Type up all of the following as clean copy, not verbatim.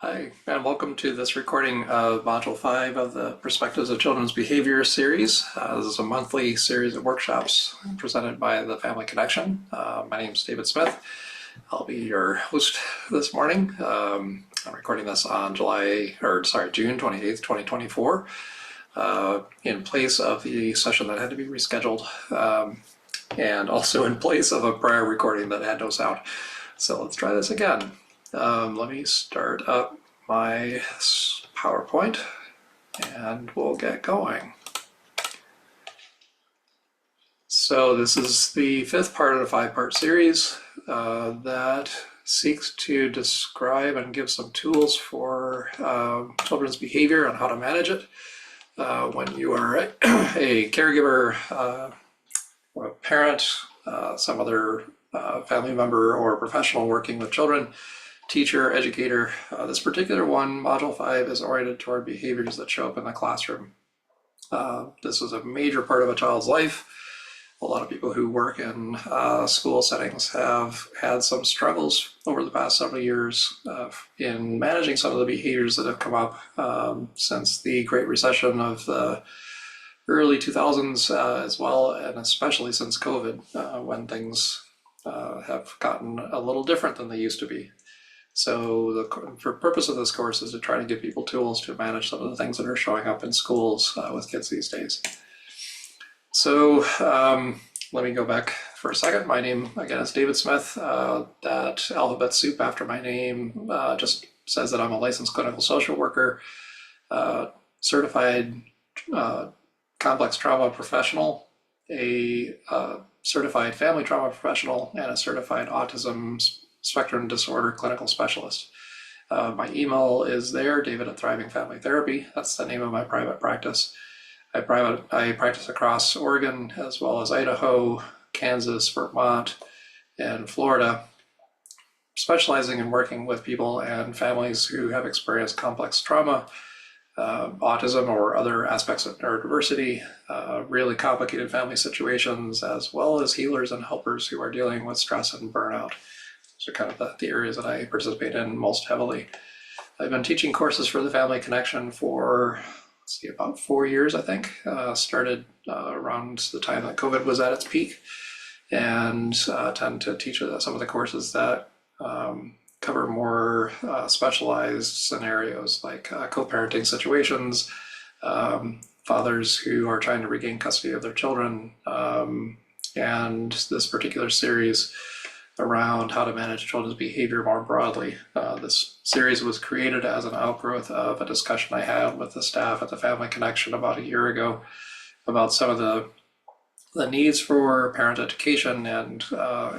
Hi, and welcome to this recording of Module 5 of the Perspectives of Children's Behavior series. This is a monthly series of workshops presented by the Family Connection. My name is David Smith. I'll be your host this morning. I'm recording this on June 28th, 2024, in place of the session that had to be rescheduled, and also in place of a prior recording that had no sound. So let's try this again. Let me start up my PowerPoint and we'll get going. So this is the fifth part of the five-part series that seeks to describe and give some tools for children's behavior and how to manage it. When you are a caregiver, or a parent, some other family member or professional working with children, teacher, educator. This particular one, Module 5, is oriented toward behaviors that show up in the classroom. This is a major part of a child's life. A lot of people who work in school settings have had some struggles over the past several years in managing some of the behaviors that have come up since the Great Recession of the early 2000s as well, and especially since COVID, when things have gotten a little different than they used to be. So the purpose of this course is to try to give people tools to manage some of the things that are showing up in schools with kids these days. So let me go back for a second. My name, again, is David Smith. That alphabet soup after my name just says that I'm a licensed clinical social worker, certified complex trauma professional, a certified family trauma professional, and a certified autism spectrum disorder clinical specialist. My email is there, David at Thriving Family Therapy. That's the name of my private practice. I practice across Oregon as well as Idaho, Kansas, Vermont, and Florida, specializing in working with people and families who have experienced complex trauma, autism or other aspects of neurodiversity, really complicated family situations, as well as healers and helpers who are dealing with stress and burnout. Those are kind of the areas that I participate in most heavily. I've been teaching courses for the Family Connection for, about 4 years, I think. Started around the time that COVID was at its peak, and tend to teach some of the courses that cover more specialized scenarios like co-parenting situations, fathers who are trying to regain custody of their children, and this particular series around how to manage children's behavior more broadly. This series was created as an outgrowth of a discussion I had with the staff at the Family Connection about a year ago about some of the needs for parent education and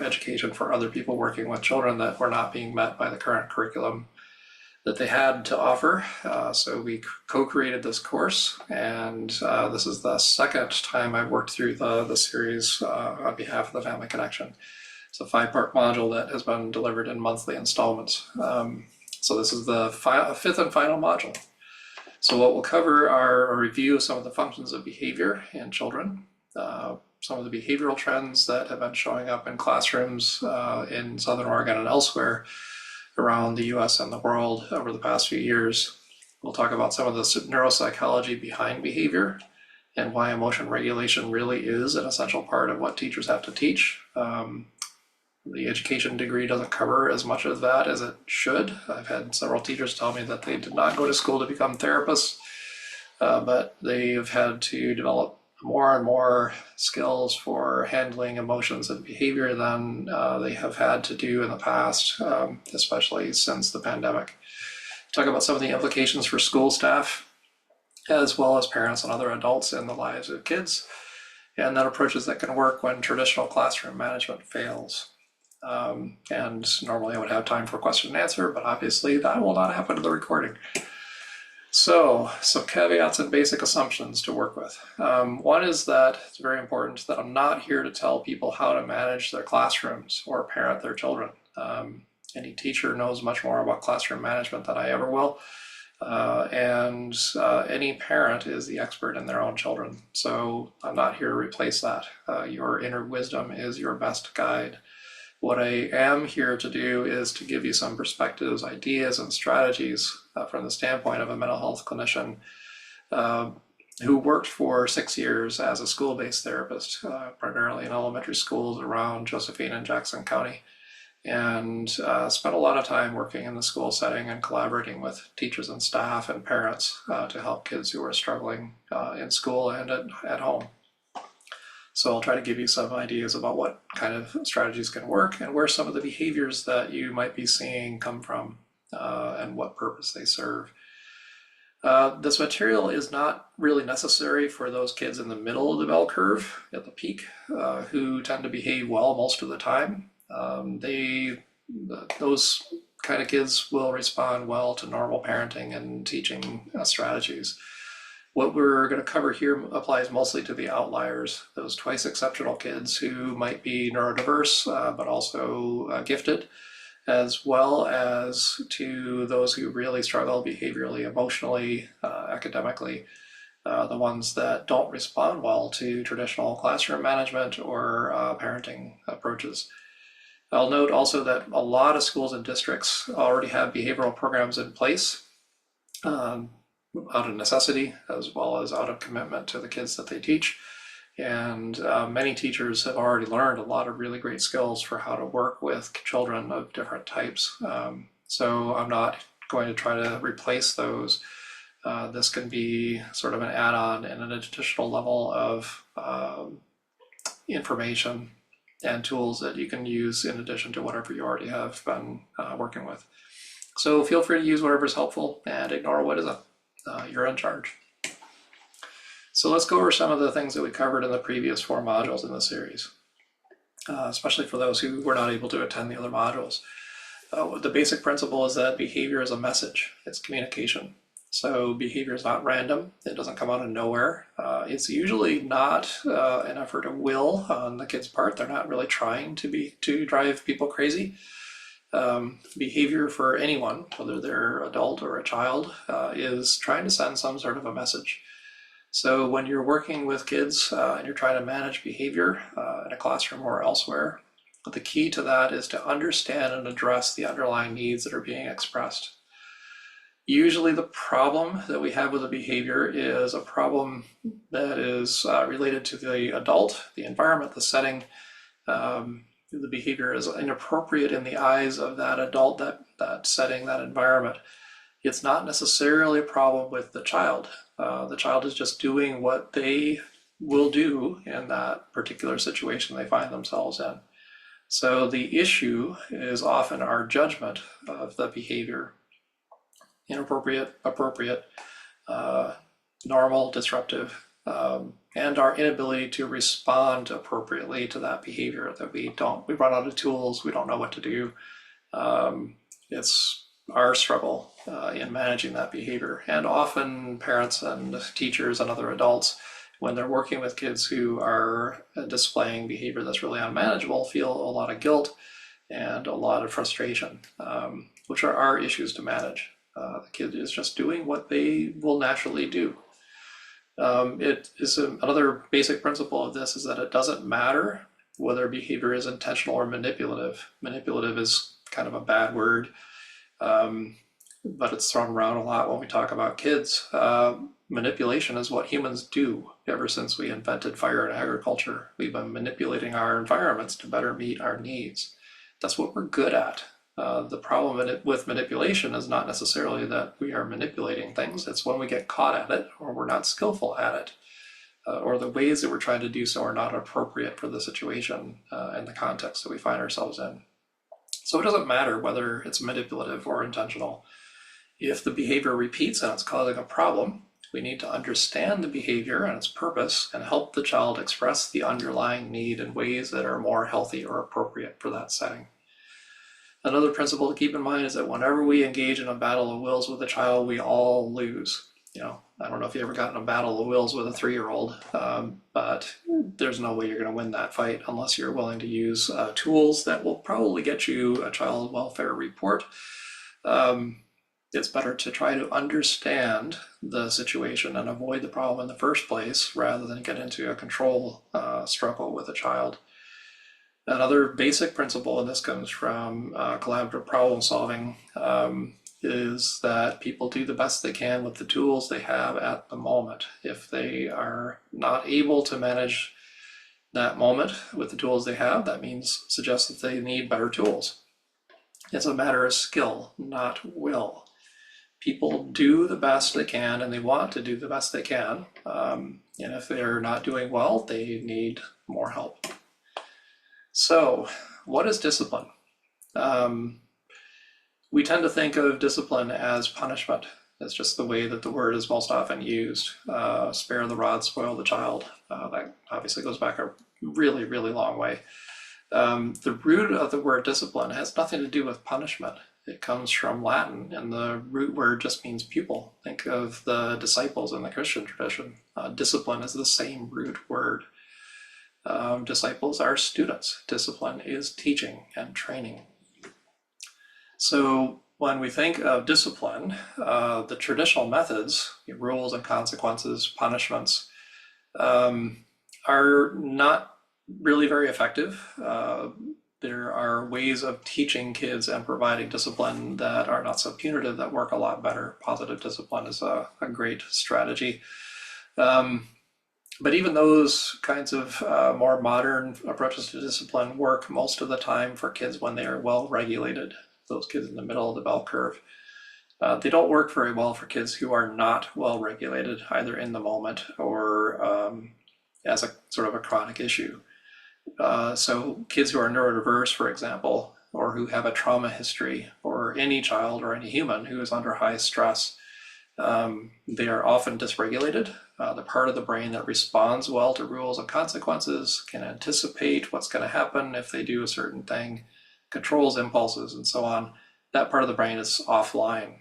education for other people working with children that were not being met by the current curriculum that they had to offer. So we co-created this course, and this is the second time I've worked through the series on behalf of the Family Connection. It's a 5-part module that has been delivered in monthly installments. So this is the fifth and final module. So what we'll cover are a review of some of the functions of behavior in children, some of the behavioral trends that have been showing up in classrooms in Southern Oregon and elsewhere around the US and the world over the past few years. We'll talk about some of the neuropsychology behind behavior and why emotion regulation really is an essential part of what teachers have to teach. The education degree doesn't cover as much of that as it should. I've had several teachers tell me that they did not go to school to become therapists, but they've had to develop more and more skills for handling emotions and behavior than they have had to do in the past, especially since the pandemic. Talk about some of the implications for school staff, as well as parents and other adults in the lives of kids, and then approaches that can work when traditional classroom management fails. And normally I would have time for question and answer, but obviously that will not happen in the recording. So some caveats and basic assumptions to work with. One is that it's very important that I'm not here to tell people how to manage their classrooms or parent their children. Any teacher knows much more about classroom management than I ever will. And any parent is the expert in their own children. So I'm not here to replace that. Your inner wisdom is your best guide What I am here to do is to give you some perspectives, ideas, and strategies from the standpoint of a mental health clinician who worked for 6 years as a school-based therapist, primarily in elementary schools around Josephine and Jackson County, and spent a lot of time working in the school setting and collaborating with teachers and staff and parents to help kids who are struggling in school and at home. So I'll try to give you some ideas about what kind of strategies can work and where some of the behaviors that you might be seeing come from and what purpose they serve. This material is not really necessary for those kids in the middle of the bell curve at the peak who tend to behave well most of the time. Those kind of kids will respond well to normal parenting and teaching strategies. What we're going to cover here applies mostly to the outliers, those twice exceptional kids who might be neurodiverse but also gifted, as well as to those who really struggle behaviorally, emotionally, academically, the ones that don't respond well to traditional classroom management or parenting approaches. I'll note also that a lot of schools and districts already have behavioral programs in place out of necessity, as well as out of commitment to the kids that they teach. And many teachers have already learned a lot of really great skills for how to work with children of different types. So I'm not going to try to replace those. This can be sort of an add-on and an additional level of information and tools that you can use in addition to whatever you already have been working with. So feel free to use whatever is helpful and ignore what isn't. You're in charge. So let's go over some of the things that we covered in the previous 4 modules in the series, especially for those who were not able to attend the other modules. The basic principle is that behavior is a message. It's communication. So behavior is not random. It doesn't come out of nowhere. It's usually not an effort of will on the kid's part. They're not really trying to drive people crazy. Behavior for anyone, whether they're adult or a child, is trying to send some sort of a message. So when you're working with kids and you're trying to manage behavior in a classroom or elsewhere, the key to that is to understand and address the underlying needs that are being expressed. Usually the problem that we have with a behavior is a problem that is related to the adult, the environment, the setting. The behavior is inappropriate in the eyes of that adult, that setting, that environment. It's not necessarily a problem with the child. The child is just doing what they will do in that particular situation they find themselves in. So the issue is often our judgment of the behavior. Inappropriate, appropriate, normal, disruptive, and our inability to respond appropriately to that behavior, that we run out of tools, we don't know what to do. It's our struggle in managing that behavior. And often parents and teachers and other adults, when they're working with kids who are displaying behavior that's really unmanageable, feel a lot of guilt and a lot of frustration, which are our issues to manage. The kid is just doing what they will naturally do. It is another basic principle of this is that it doesn't matter whether behavior is intentional or manipulative. Manipulative is kind of a bad word, but it's thrown around a lot when we talk about kids. Manipulation is what humans do ever since we invented fire and agriculture. We've been manipulating our environments to better meet our needs. That's what we're good at. The problem with manipulation is not necessarily that we are manipulating things. It's when we get caught at it or we're not skillful at it, or the ways that we're trying to do so are not appropriate for the situation and the context that we find ourselves in. So it doesn't matter whether it's manipulative or intentional. If the behavior repeats and it's causing a problem, we need to understand the behavior and its purpose and help the child express the underlying need in ways that are more healthy or appropriate for that setting. Another principle to keep in mind is that whenever we engage in a battle of wills with a child, we all lose. I don't know if you ever got in a battle of wills with a 3-year-old, but there's no way you're going to win that fight unless you're willing to use tools that will probably get you a child welfare report. It's better to try to understand the situation and avoid the problem in the first place rather than get into a control struggle with a child. Another basic principle, and this comes from collaborative problem solving, is that people do the best they can with the tools they have at the moment. If they are not able to manage that moment with the tools they have, that suggests that they need better tools. It's a matter of skill, not will. People do the best they can, and they want to do the best they can. And if they're not doing well, they need more help. So, what is discipline? We tend to think of discipline as punishment. That's just the way that the word is most often used. Spare the rod, spoil the child. That obviously goes back a really, really long way. The root of the word discipline has nothing to do with punishment. It comes from Latin, and the root word just means pupil. Think of the disciples in the Christian tradition. Discipline is the same root word. Disciples are students. Discipline is teaching and training. So when we think of discipline, the traditional methods, rules and consequences, punishments, are not really very effective. There are ways of teaching kids and providing discipline that are not so punitive, that work a lot better. Positive discipline is a great strategy. But even those kinds of more modern approaches to discipline work most of the time for kids when they are well regulated, those kids in the middle of the bell curve. They don't work very well for kids who are not well regulated, either in the moment or as a sort of a chronic issue. So kids who are neurodiverse, for example, or who have a trauma history, or any child or any human who is under high stress, they are often dysregulated. The part of the brain that responds well to rules and consequences can anticipate what's going to happen if they do a certain thing, controls impulses and so on. That part of the brain is offline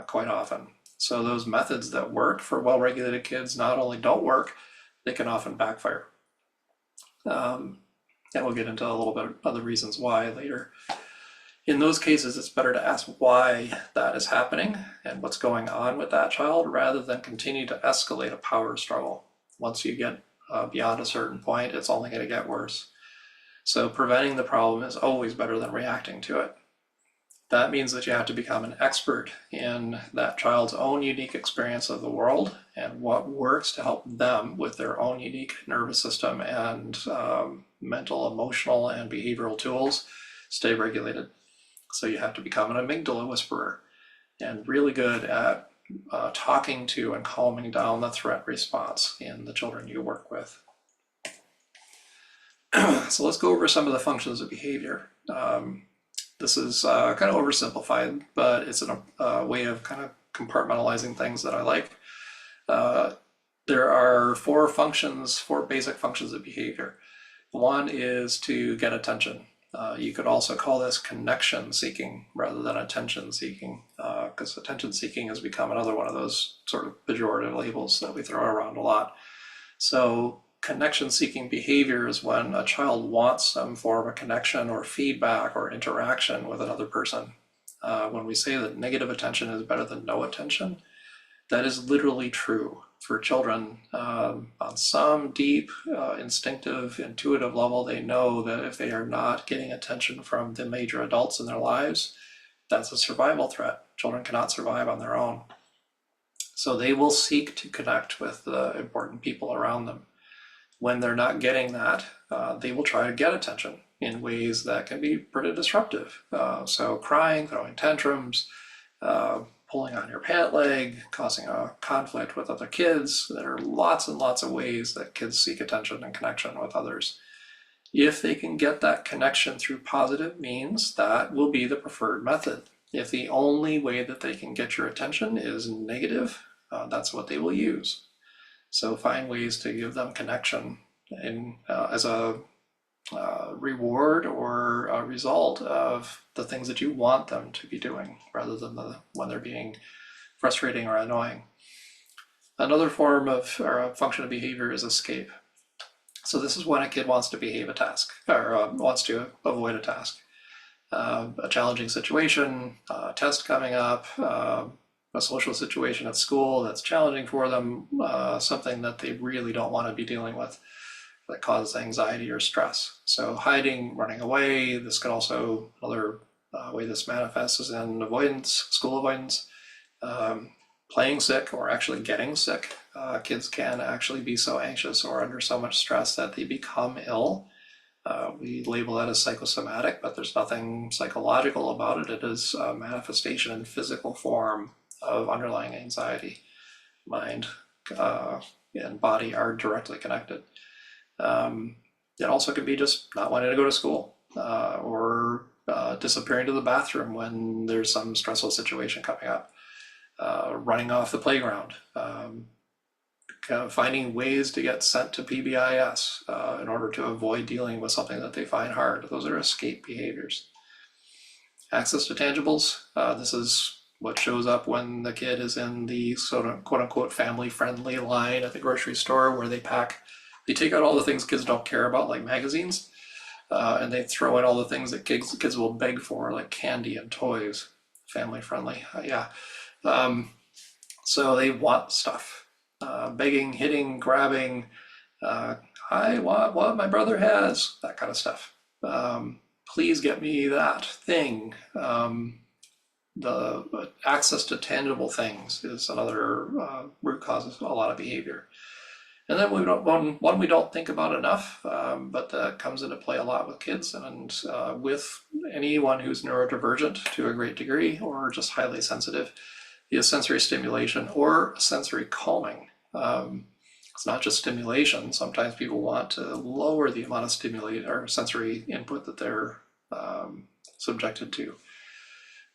quite often. So those methods that work for well-regulated kids not only don't work, they can often backfire. And we'll get into a little bit of the reasons why later. In those cases, it's better to ask why that is happening and what's going on with that child, rather than continue to escalate a power struggle. Once you get beyond a certain point, it's only going to get worse. So preventing the problem is always better than reacting to it. That means that you have to become an expert in that child's own unique experience of the world and what works to help them with their own unique nervous system and mental, emotional, and behavioral tools stay regulated. So you have to become an amygdala whisperer and really good at talking to and calming down the threat response in the children you work with. So let's go over some of the functions of behavior. This is kind of oversimplified, but it's a way of kind of compartmentalizing things that I like. There are four basic functions of behavior. One is to get attention. You could also call this connection seeking rather than attention seeking, because attention seeking has become another one of those sort of pejorative labels that we throw around a lot. So connection seeking behavior is when a child wants some form of connection or feedback or interaction with another person. When we say that negative attention is better than no attention, that is literally true for children. On some deep, instinctive, intuitive level, they know that if they are not getting attention from the major adults in their lives, that's a survival threat. Children cannot survive on their own. So they will seek to connect with the important people around them. When they're not getting that, they will try to get attention in ways that can be pretty disruptive. So crying, throwing tantrums, pulling on your pant leg, causing a conflict with other kids. There are lots and lots of ways that kids seek attention and connection with others. If they can get that connection through positive means, that will be the preferred method. If the only way that they can get your attention is negative, that's what they will use. So find ways to give them connection as a reward or a result of the things that you want them to be doing, rather than when they're being frustrating or annoying. Another form of or a function of behavior is escape. So this is when a kid wants to behave a task or wants to avoid a task. A challenging situation, a test coming up, a social situation at school that's challenging for them, something that they really don't want to be dealing with. that causes anxiety or stress. So hiding, running away, this could also, another way this manifests is in avoidance, school avoidance, playing sick or actually getting sick. Kids can actually be so anxious or under so much stress that they become ill. We label that as psychosomatic, but there's nothing psychological about it. It is a manifestation in physical form of underlying anxiety. Mind and body are directly connected. It also could be just not wanting to go to school or disappearing to the bathroom when there's some stressful situation coming up, running off the playground, finding ways to get sent to PBIS in order to avoid dealing with something that they find hard. Those are escape behaviors. Access to tangibles. This is what shows up when the kid is in the sort of quote unquote family friendly line at the grocery store where they take out all the things kids don't care about, like magazines, and they throw in all the things that kids will beg for, like candy and toys. Family friendly, yeah. So they want stuff. Begging, hitting, grabbing, I want what my brother has, that kind of stuff. Please get me that thing. The access to tangible things is another root cause of a lot of behavior. And then one we don't think about enough, but that comes into play a lot with kids and with anyone who's neurodivergent to a great degree or just highly sensitive, is sensory stimulation or sensory calming. It's not just stimulation. Sometimes people want to lower the amount of stimulate or sensory input that they're subjected to.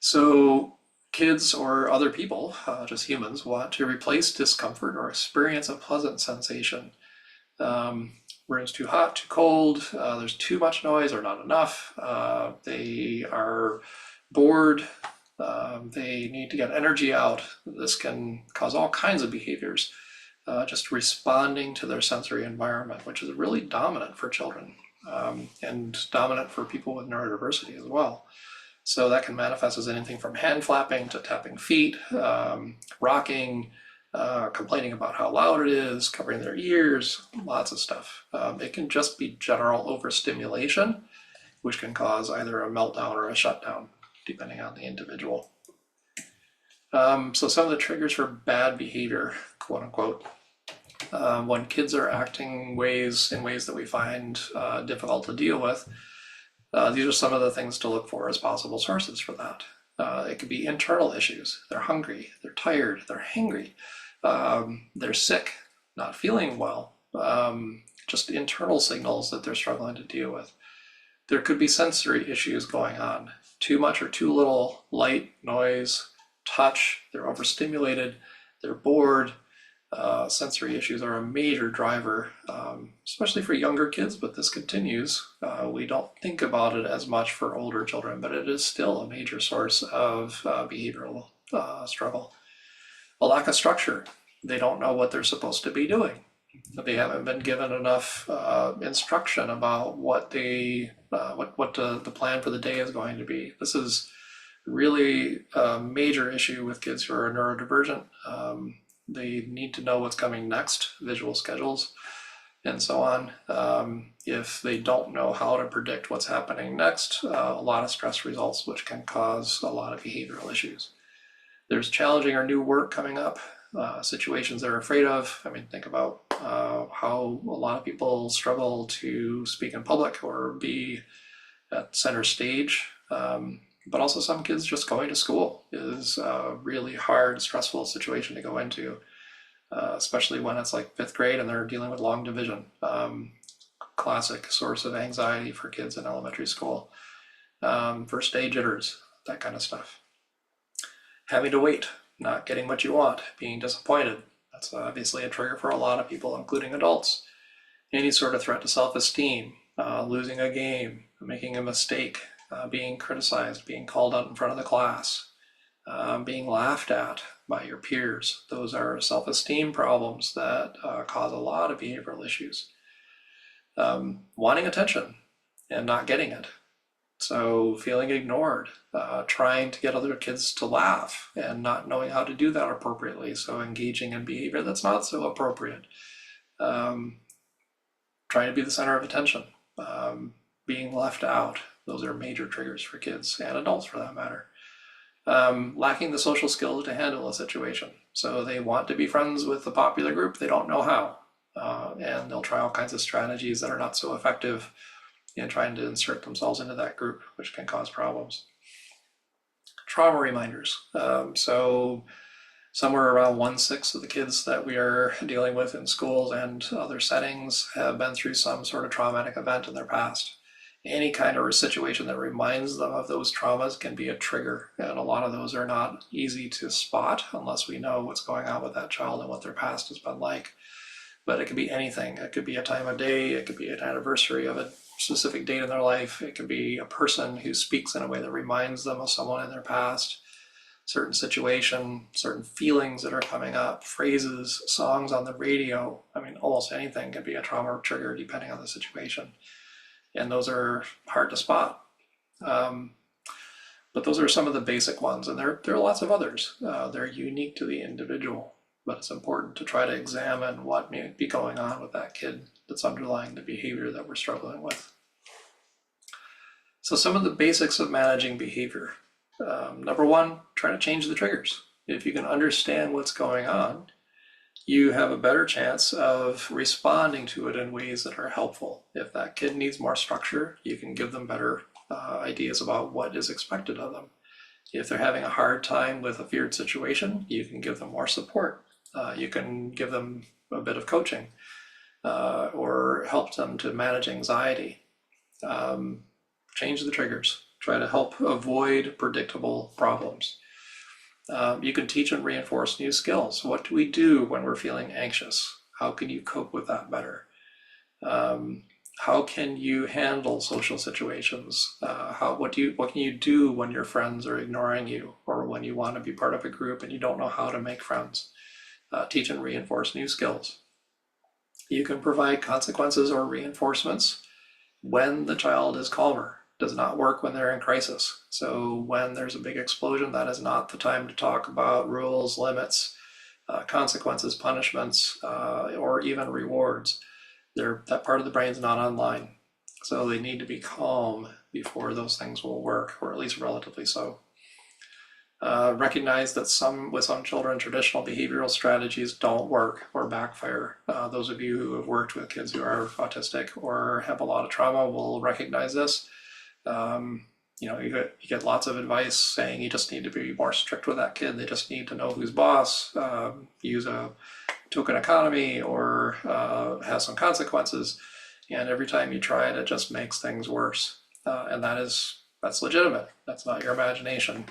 So kids or other people, just humans, want to replace discomfort or experience a pleasant sensation. Room's too hot, too cold, there's too much noise or not enough, they are bored, they need to get energy out. This can cause all kinds of behaviors, just responding to their sensory environment, which is really dominant for children and dominant for people with neurodiversity as well. So that can manifest as anything from hand flapping to tapping feet, rocking, complaining about how loud it is, covering their ears, lots of stuff. It can just be general overstimulation, which can cause either a meltdown or a shutdown, depending on the individual. So some of the triggers for bad behavior, quote unquote, when kids are acting in ways that we find difficult to deal with, these are some of the things to look for as possible sources for that. It could be internal issues. They're hungry, they're tired, they're hangry, they're sick, not feeling well, just internal signals that they're struggling to deal with. There could be sensory issues going on. Too much or too little light, noise, touch, they're overstimulated, they're bored. Sensory issues are a major driver, especially for younger kids, but this continues. We don't think about it as much for older children, but it is still a major source of behavioral struggle. A lack of structure. They don't know what they're supposed to be doing. They haven't been given enough instruction about what the plan for the day is going to be. This is really a major issue with kids who are neurodivergent. They need to know what's coming next, visual schedules, and so on. If they don't know how to predict what's happening next, a lot of stress results, which can cause a lot of behavioral issues. There's challenging or new work coming up, situations they're afraid of. I mean, think about how a lot of people struggle to speak in public or be at center stage. But also some kids just going to school is a really hard, stressful situation to go into, especially when it's like 5th grade and they're dealing with long division. Classic source of anxiety for kids in elementary school. First day jitters, that kind of stuff. Having to wait, not getting what you want, being disappointed. That's obviously a trigger for a lot of people, including adults. Any sort of threat to self-esteem, losing a game, making a mistake, being criticized, being called out in front of the class, being laughed at by your peers. Those are self-esteem problems that cause a lot of behavioral issues. Wanting attention and not getting it. So feeling ignored, trying to get other kids to laugh and not knowing how to do that appropriately. So engaging in behavior that's not so appropriate. trying to be the center of attention, being left out. Those are major triggers for kids and adults for that matter. Lacking the social skills to handle a situation. So they want to be friends with the popular group, they don't know how. And they'll try all kinds of strategies that are not so effective in trying to insert themselves into that group, which can cause problems. Trauma reminders. So somewhere around 1/6 of the kids that we are dealing with in schools and other settings have been through some sort of traumatic event in their past. Any kind of situation that reminds them of those traumas can be a trigger, and a lot of those are not easy to spot unless we know what's going on with that child and what their past has been like. But it could be anything. It could be a time of day, it could be an anniversary of a specific date in their life, it could be a person who speaks in a way that reminds them of someone in their past, certain situation, certain feelings that are coming up, phrases, songs on the radio. I mean, almost anything can be a trauma trigger depending on the situation. And those are hard to spot. But those are some of the basic ones, and there are lots of others. They're unique to the individual, but it's important to try to examine what may be going on with that kid that's underlying the behavior that we're struggling with. So some of the basics of managing behavior. Number one, try to change the triggers. If you can understand what's going on, you have a better chance of responding to it in ways that are helpful. If that kid needs more structure, you can give them better ideas about what is expected of them. If they're having a hard time with a feared situation, you can give them more support. You can give them a bit of coaching or help them to manage anxiety. Change the triggers. Try to help avoid predictable problems. You can teach and reinforce new skills. What do we do when we're feeling anxious? How can you cope with that better? How can you handle social situations? What can you do when your friends are ignoring you, or when you want to be part of a group and you don't know how to make friends? Teach and reinforce new skills. You can provide consequences or reinforcements when the child is calmer. Does not work when they're in crisis. So when there's a big explosion, that is not the time to talk about rules, limits, consequences, punishments, or even rewards. That part of the brain is not online. So they need to be calm before those things will work, or at least relatively so. Recognize that with some children, traditional behavioral strategies don't work or backfire. Those of you who have worked with kids who are autistic or have a lot of trauma will recognize this. You get lots of advice saying you just need to be more strict with that kid. They just need to know who's boss, use a token economy, or have some consequences. And every time you try it, it just makes things worse. And that's legitimate. That's not your imagination.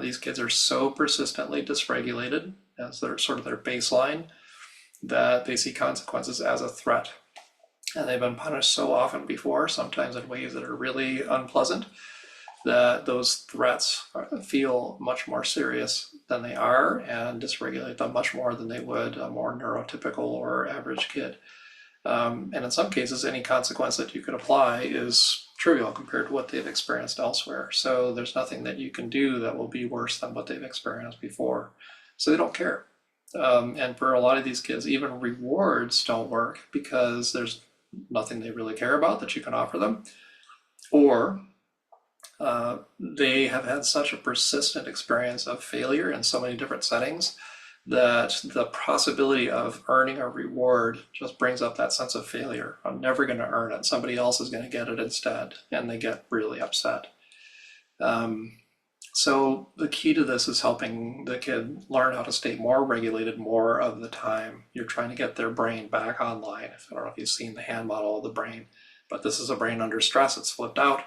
These kids are so persistently dysregulated as their sort of their baseline that they see consequences as a threat. And they've been punished so often before, sometimes in ways that are really unpleasant, that those threats feel much more serious than they are and dysregulate them much more than they would a more neurotypical or average kid. And in some cases, any consequence that you could apply is trivial compared to what they've experienced elsewhere. So there's nothing that you can do that will be worse than what they've experienced before. So they don't care. And for a lot of these kids, even rewards don't work because there's nothing they really care about that you can offer them, or they have had such a persistent experience of failure in so many different settings that the possibility of earning a reward just brings up that sense of failure. I'm never going to earn it. Somebody else is going to get it instead, and they get really upset. So the key to this is helping the kid learn how to stay more regulated more of the time. You're trying to get their brain back online. I don't know if you've seen the hand model of the brain, but this is a brain under stress. It's flipped out.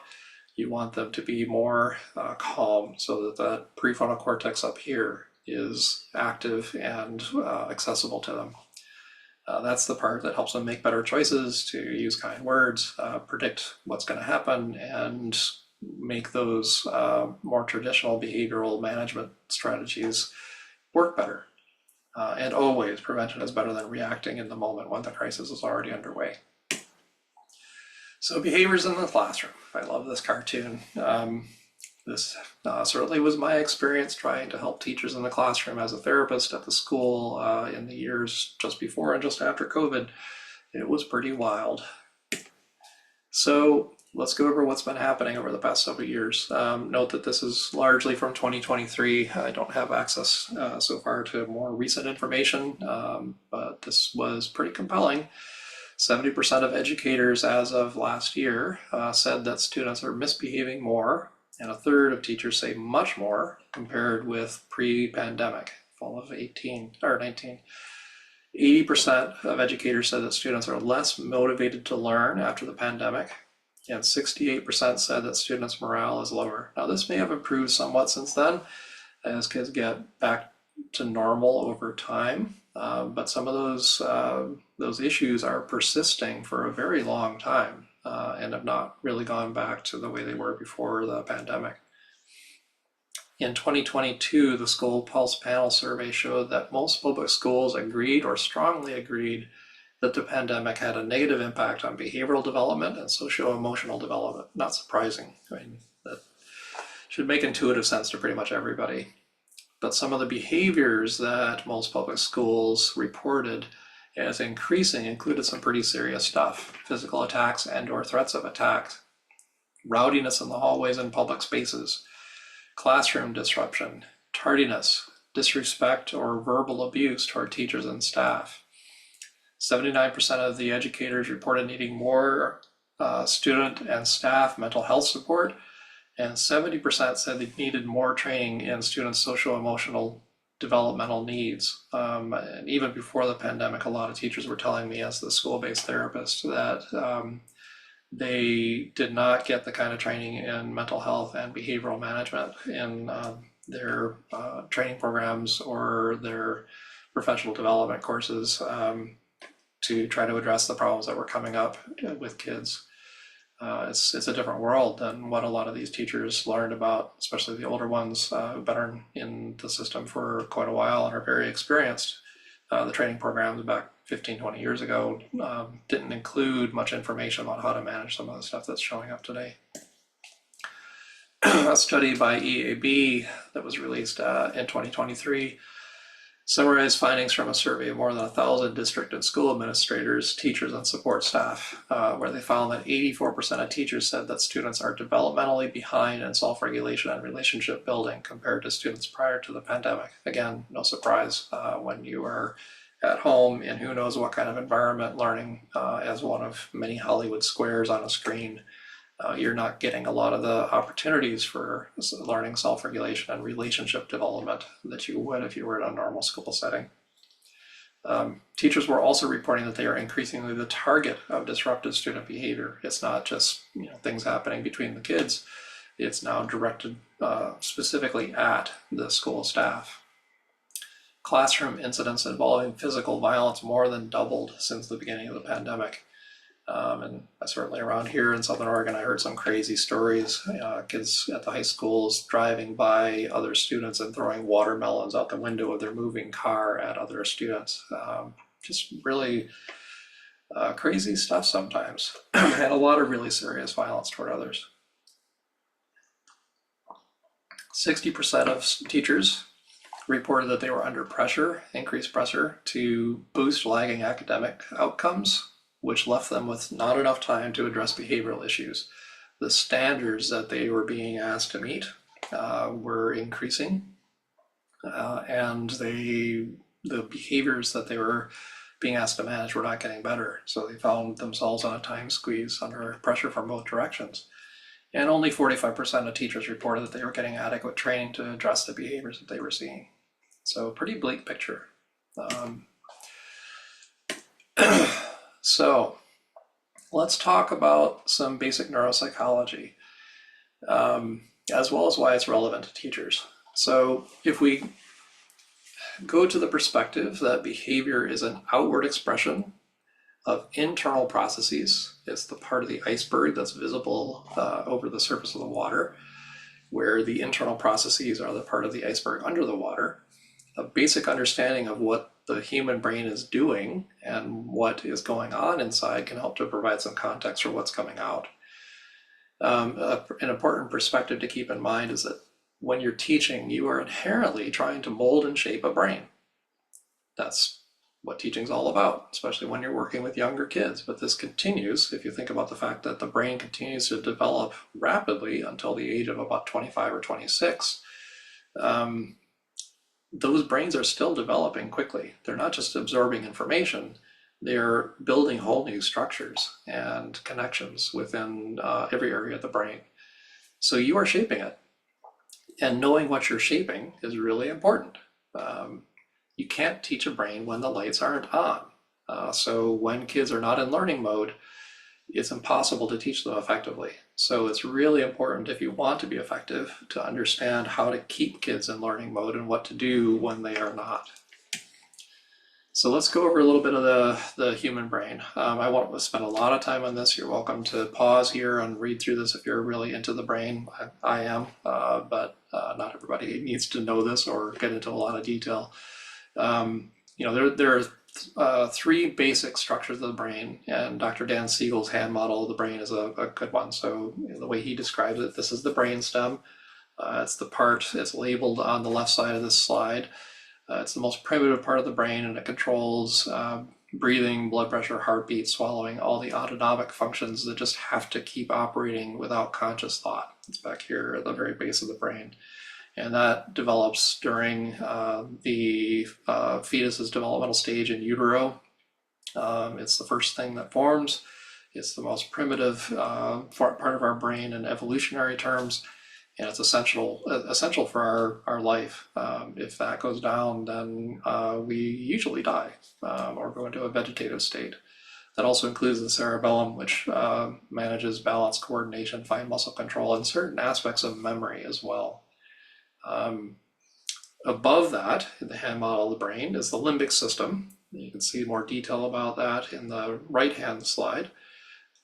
You want them to be more calm so that that prefrontal cortex up here is active and accessible to them. That's the part that helps them make better choices, to use kind words, predict what's going to happen, and make those more traditional behavioral management strategies work better. And always, prevention is better than reacting in the moment when the crisis is already underway. So behaviors in the classroom. I love this cartoon. This certainly was my experience trying to help teachers in the classroom as a therapist at the school in the years just before and just after COVID. It was pretty wild. So let's go over what's been happening over the past several years. Note that this is largely from 2023. I don't have access so far to more recent information, but this was pretty compelling. 70% of educators as of last year said that students are misbehaving more, and a third of teachers say much more compared with pre-pandemic, fall of 18 or 19. 80% of educators said that students are less motivated to learn after the pandemic, and 68% said that students' morale is lower. Now, this may have improved somewhat since then as kids get back to normal over time, but some of those issues are persisting for a very long time and have not really gone back to the way they were before the pandemic. In 2022, the School Pulse Panel survey showed that most public schools agreed or strongly agreed that the pandemic had a negative impact on behavioral development and socio-emotional development. Not surprising. I mean, that should make intuitive sense to pretty much everybody. But some of the behaviors that most public schools reported as increasing included some pretty serious stuff: physical attacks and/or threats of attacks, rowdiness in the hallways and public spaces, classroom disruption, tardiness, disrespect, or verbal abuse toward teachers and staff. 79% of the educators reported needing more student and staff mental health support, and 70% said they needed more training in students' social-emotional developmental needs. And even before the pandemic, a lot of teachers were telling me as the school-based therapist that they did not get the kind of training in mental health and behavioral management in their training programs or their professional development courses to try to address the problems that were coming up with kids. It's a different world than what a lot of these teachers learned about, especially the older ones who've been in the system for quite a while and are very experienced. The training programs back 15, 20 years ago didn't include much information about how to manage some of the stuff that's showing up today. A study by EAB that was released in 2023 summarized findings from a survey of more than 1,000 district and school administrators, teachers, and support staff, where they found that 84% of teachers said that students are developmentally behind in self-regulation and relationship building compared to students prior to the pandemic. Again, no surprise when you are at home in who knows what kind of environment, learning as one of many Hollywood squares on a screen. You're not getting a lot of the opportunities for learning self-regulation and relationship development that you would if you were in a normal school setting. Teachers were also reporting that they are increasingly the target of disruptive student behavior. It's not just things happening between the kids. It's now directed specifically at the school staff. Classroom incidents involving physical violence more than doubled since the beginning of the pandemic. And certainly around here in Southern Oregon, I heard some crazy stories. Kids at the high schools driving by other students and throwing watermelons out the window of their moving car at other students. Just really crazy stuff sometimes, and a lot of really serious violence toward others. 60% of teachers reported that they were under pressure, increased pressure, to boost lagging academic outcomes, which left them with not enough time to address behavioral issues. The standards that they were being asked to meet were increasing, and the behaviors that they were being asked to manage were not getting better. So they found themselves on a time squeeze under pressure from both directions. And only 45% of teachers reported that they were getting adequate training to address the behaviors that they were seeing. So pretty bleak picture. So let's talk about some basic neuropsychology, as well as why it's relevant to teachers. So if we go to the perspective that behavior is an outward expression of internal processes, it's the part of the iceberg that's visible over the surface of the water, where the internal processes are the part of the iceberg under the water. A basic understanding of what the human brain is doing and what is going on inside can help to provide some context for what's coming out. An important perspective to keep in mind is that when you're teaching, you are inherently trying to mold and shape a brain. That's what teaching's all about, especially when you're working with younger kids. But this continues if you think about the fact that the brain continues to develop rapidly until the age of about 25 or 26. Those brains are still developing quickly. They're not just absorbing information, they're building whole new structures and connections within every area of the brain. So you are shaping it. And knowing what you're shaping is really important. You can't teach a brain when the lights aren't on. So when kids are not in learning mode, it's impossible to teach them effectively. So it's really important, if you want to be effective, to understand how to keep kids in learning mode and what to do when they are not. So let's go over a little bit of the human brain. I won't spend a lot of time on this. You're welcome to pause here and read through this if you're really into the brain. I am, but not everybody needs to know this or get into a lot of detail. There are three basic structures of the brain, and Dr. Dan Siegel's hand model of the brain is a good one. So the way he describes it, this is the brain stem. It's the part, it's labeled on the left side of this slide. It's the most primitive part of the brain, and it controls breathing, blood pressure, heartbeat, swallowing, all the autonomic functions that just have to keep operating without conscious thought. It's back here at the very base of the brain. And that develops during the fetus's developmental stage in utero. It's the first thing that forms. It's the most primitive part of our brain in evolutionary terms, and it's essential for our life. If that goes down, then we usually die or go into a vegetative state. That also includes the cerebellum, which manages balance, coordination, fine muscle control, and certain aspects of memory as well. Above that, in the hand model of the brain, is the limbic system. You can see more detail about that in the right-hand slide.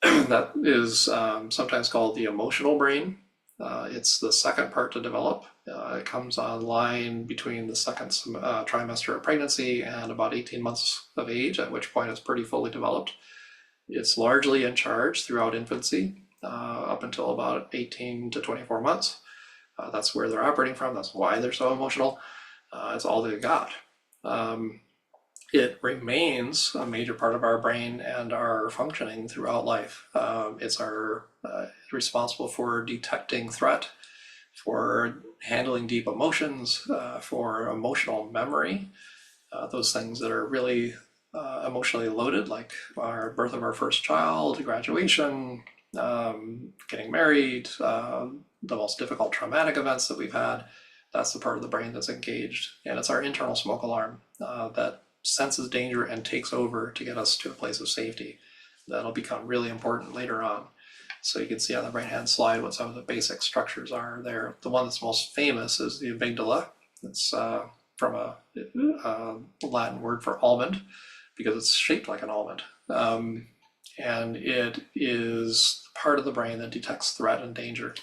That is sometimes called the emotional brain. It's the second part to develop. It comes online between the second trimester of pregnancy and about 18 months of age, at which point it's pretty fully developed. It's largely in charge throughout infancy, up until about 18 to 24 months. That's where they're operating from. That's why they're so emotional. It's all they've got. It remains a major part of our brain and our functioning throughout life. It's responsible for detecting threat, for handling deep emotions, for emotional memory, those things that are really emotionally loaded, like our birth of our first child, graduation, getting married, the most difficult traumatic events that we've had. That's the part of the brain that's engaged. And it's our internal smoke alarm that senses danger and takes over to get us to a place of safety. That'll become really important later on. So you can see on the right-hand slide what some of the basic structures are there. The one that's most famous is the amygdala. It's from a Latin word for almond, because it's shaped like an almond. And it is part of the brain that detects threat and danger.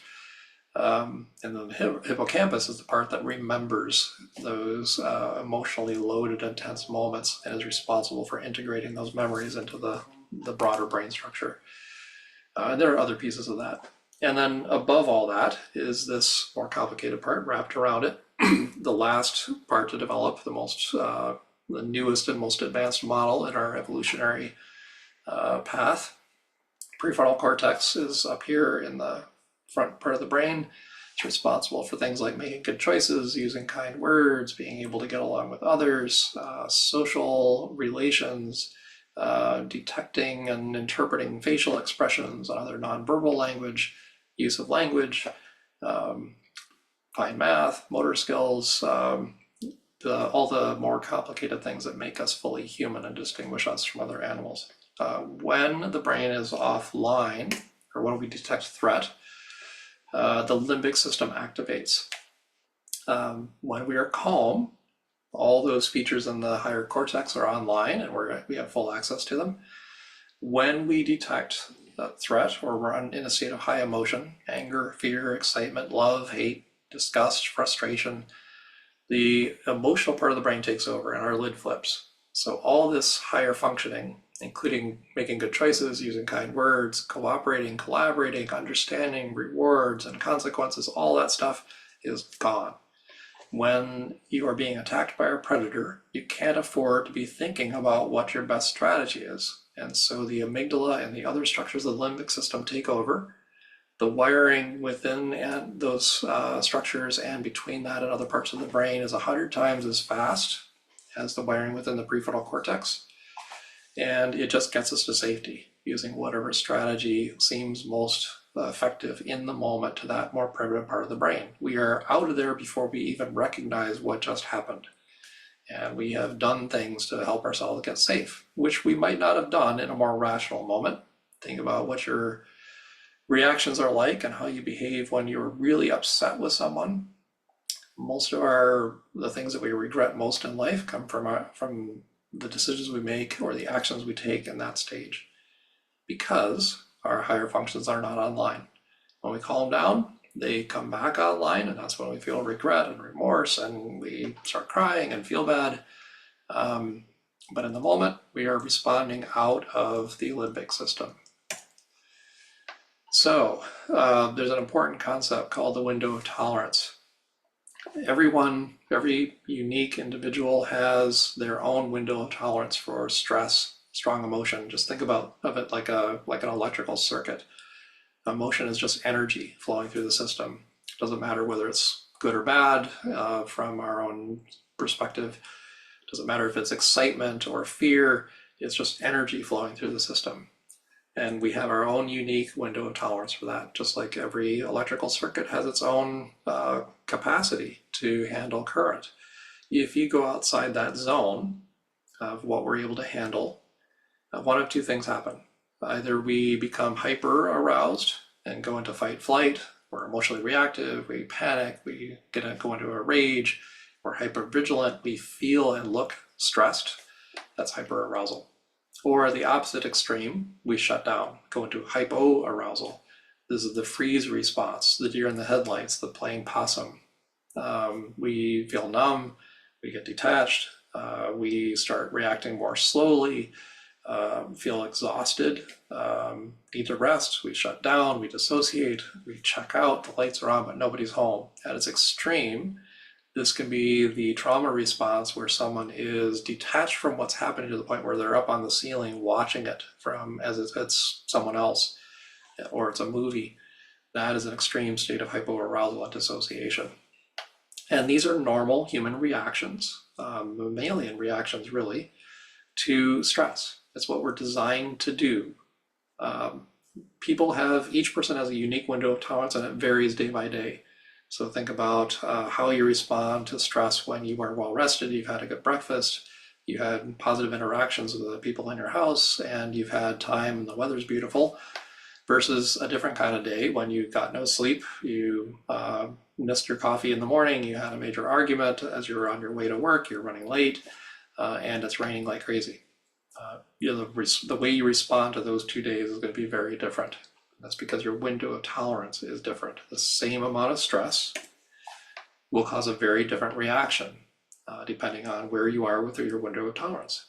And then the hippocampus is the part that remembers those emotionally loaded, intense moments and is responsible for integrating those memories into the broader brain structure. And there are other pieces of that. And then above all that is this more complicated part wrapped around it. The last part to develop, the newest and most advanced model in our evolutionary path. Prefrontal cortex is up here in the front part of the brain. It's responsible for things like making good choices, using kind words, being able to get along with others, social relations, detecting and interpreting facial expressions and other nonverbal language, use of language, fine math, motor skills, all the more complicated things that make us fully human and distinguish us from other animals. When the brain is offline, or when we detect threat, the limbic system activates. When we are calm, all those features in the higher cortex are online and we have full access to them. When we detect a threat or we're in a state of high emotion, anger, fear, excitement, love, hate, disgust, frustration, the emotional part of the brain takes over and our lid flips. So all this higher functioning, including making good choices, using kind words, cooperating, collaborating, understanding, rewards and consequences, all that stuff is gone. When you are being attacked by a predator, you can't afford to be thinking about what your best strategy is. And so the amygdala and the other structures of the limbic system take over. The wiring within and those structures and between that and other parts of the brain is 100 times as fast as the wiring within the prefrontal cortex. And it just gets us to safety using whatever strategy seems most effective in the moment to that more primitive part of the brain. We are out of there before we even recognize what just happened. And we have done things to help ourselves get safe, which we might not have done in a more rational moment. Think about what your reactions are like and how you behave when you're really upset with someone. Most of the things that we regret most in life come from the decisions we make or the actions we take in that stage, because our higher functions are not online. When we calm down, they come back online, and that's when we feel regret and remorse and we start crying and feel bad. But in the moment, we are responding out of the limbic system. So there's an important concept called the window of tolerance. Every unique individual has their own window of tolerance for stress, strong emotion. Just think of it like an electrical circuit. Emotion is just energy flowing through the system. It doesn't matter whether it's good or bad from our own perspective. It doesn't matter if it's excitement or fear. It's just energy flowing through the system. And we have our own unique window of tolerance for that, just like every electrical circuit has its own capacity to handle current. If you go outside that zone of what we're able to handle, one of two things happen. Either we become hyper aroused and go into fight flight, we're emotionally reactive, we panic, we go into a rage, we're hyper vigilant, we feel and look stressed. That's hyper arousal. Or the opposite extreme, we shut down, go into hypoarousal. This is the freeze response, the deer in the headlights, the playing possum. We feel numb, we get detached, we start reacting more slowly, feel exhausted, need to rest, we shut down, we dissociate, we check out, the lights are on, but nobody's home. At its extreme, this can be the trauma response where someone is detached from what's happening to the point where they're up on the ceiling watching it from as it's someone else, or it's a movie. That is an extreme state of hypoarousal and dissociation. And these are normal human reactions, mammalian reactions really, to stress. It's what we're designed to do. Each person has a unique window of tolerance, and it varies day by day. So think about how you respond to stress when you are well rested, you've had a good breakfast, you had positive interactions with the people in your house, and you've had time and the weather's beautiful, versus a different kind of day when you got no sleep, you missed your coffee in the morning, you had a major argument as you were on your way to work, you're running late, and it's raining like crazy. The way you respond to those 2 days is going to be very different. That's because your window of tolerance is different. The same amount of stress will cause a very different reaction depending on where you are with your window of tolerance.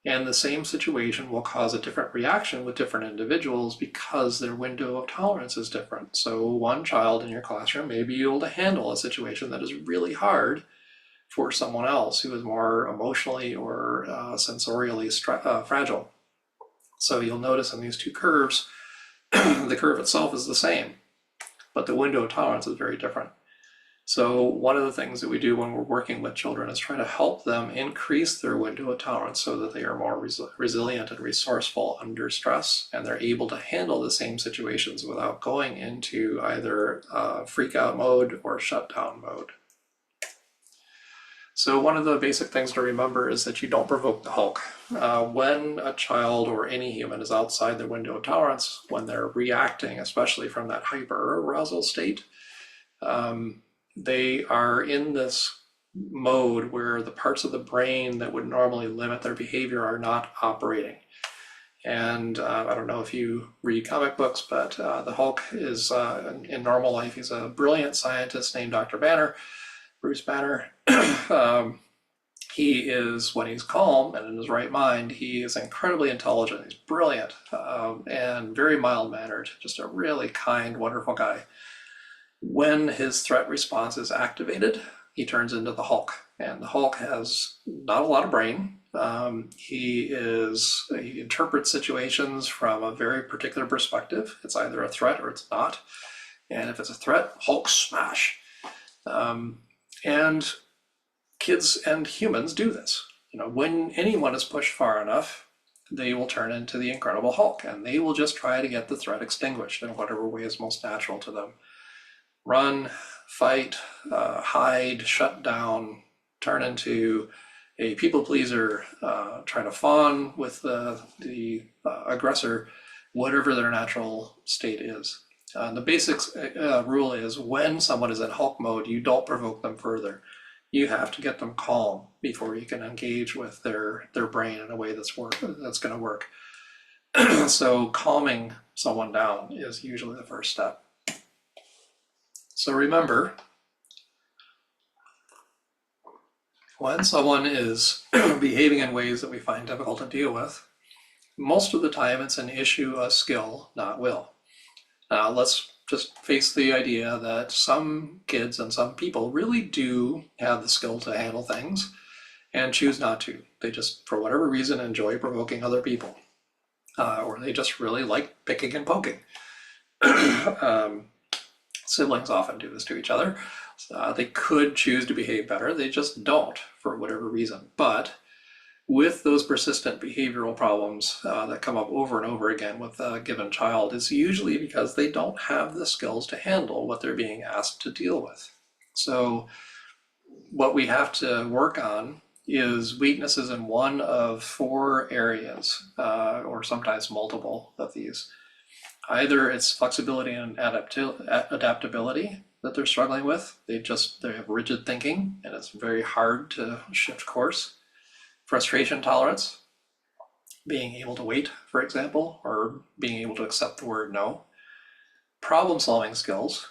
And the same situation will cause a different reaction with different individuals because their window of tolerance is different. So one child in your classroom may be able to handle a situation that is really hard for someone else who is more emotionally or sensorially fragile. So you'll notice in these two curves, the curve itself is the same, but the window of tolerance is very different. So one of the things that we do when we're working with children is try to help them increase their window of tolerance so that they are more resilient and resourceful under stress, and they're able to handle the same situations without going into either freak out mode or shutdown mode. So one of the basic things to remember is that you don't provoke the Hulk. When a child or any human is outside their window of tolerance, when they're reacting, especially from that hyperarousal state, they are in this mode where the parts of the brain that would normally limit their behavior are not operating. And I don't know if you read comic books, but the Hulk is, in normal life, he's a brilliant scientist named Dr. Banner. Bruce Banner. He is, when he's calm and in his right mind, he is incredibly intelligent. He's brilliant and very mild-mannered, just a really kind, wonderful guy. When his threat response is activated, he turns into the Hulk. And the Hulk has not a lot of brain. He interprets situations from a very particular perspective. It's either a threat or it's not. And if it's a threat, Hulk smash. And kids and humans do this. When anyone is pushed far enough, they will turn into the Incredible Hulk, and they will just try to get the threat extinguished in whatever way is most natural to them. Run, fight, hide, shut down, turn into a people pleaser, try to fawn with the aggressor, whatever their natural state is. The basic rule is when someone is in Hulk mode, you don't provoke them further. You have to get them calm before you can engage with their brain in a way that's going to work. So calming someone down is usually the first step. So remember, when someone is behaving in ways that we find difficult to deal with, most of the time it's an issue of skill, not will. Now let's just face the idea that some kids and some people really do have the skill to handle things and choose not to. They just, for whatever reason, enjoy provoking other people. Or they just really like picking and poking. Siblings often do this to each other. They could choose to behave better. They just don't for whatever reason. But with those persistent behavioral problems that come up over and over again with a given child, it's usually because they don't have the skills to handle what they're being asked to deal with. So what we have to work on is weaknesses in one of 4 areas, or sometimes multiple of these. Either it's flexibility and adaptability that they're struggling with. They have rigid thinking and it's very hard to shift course. Frustration tolerance, being able to wait, for example, or being able to accept the word no. Problem solving skills,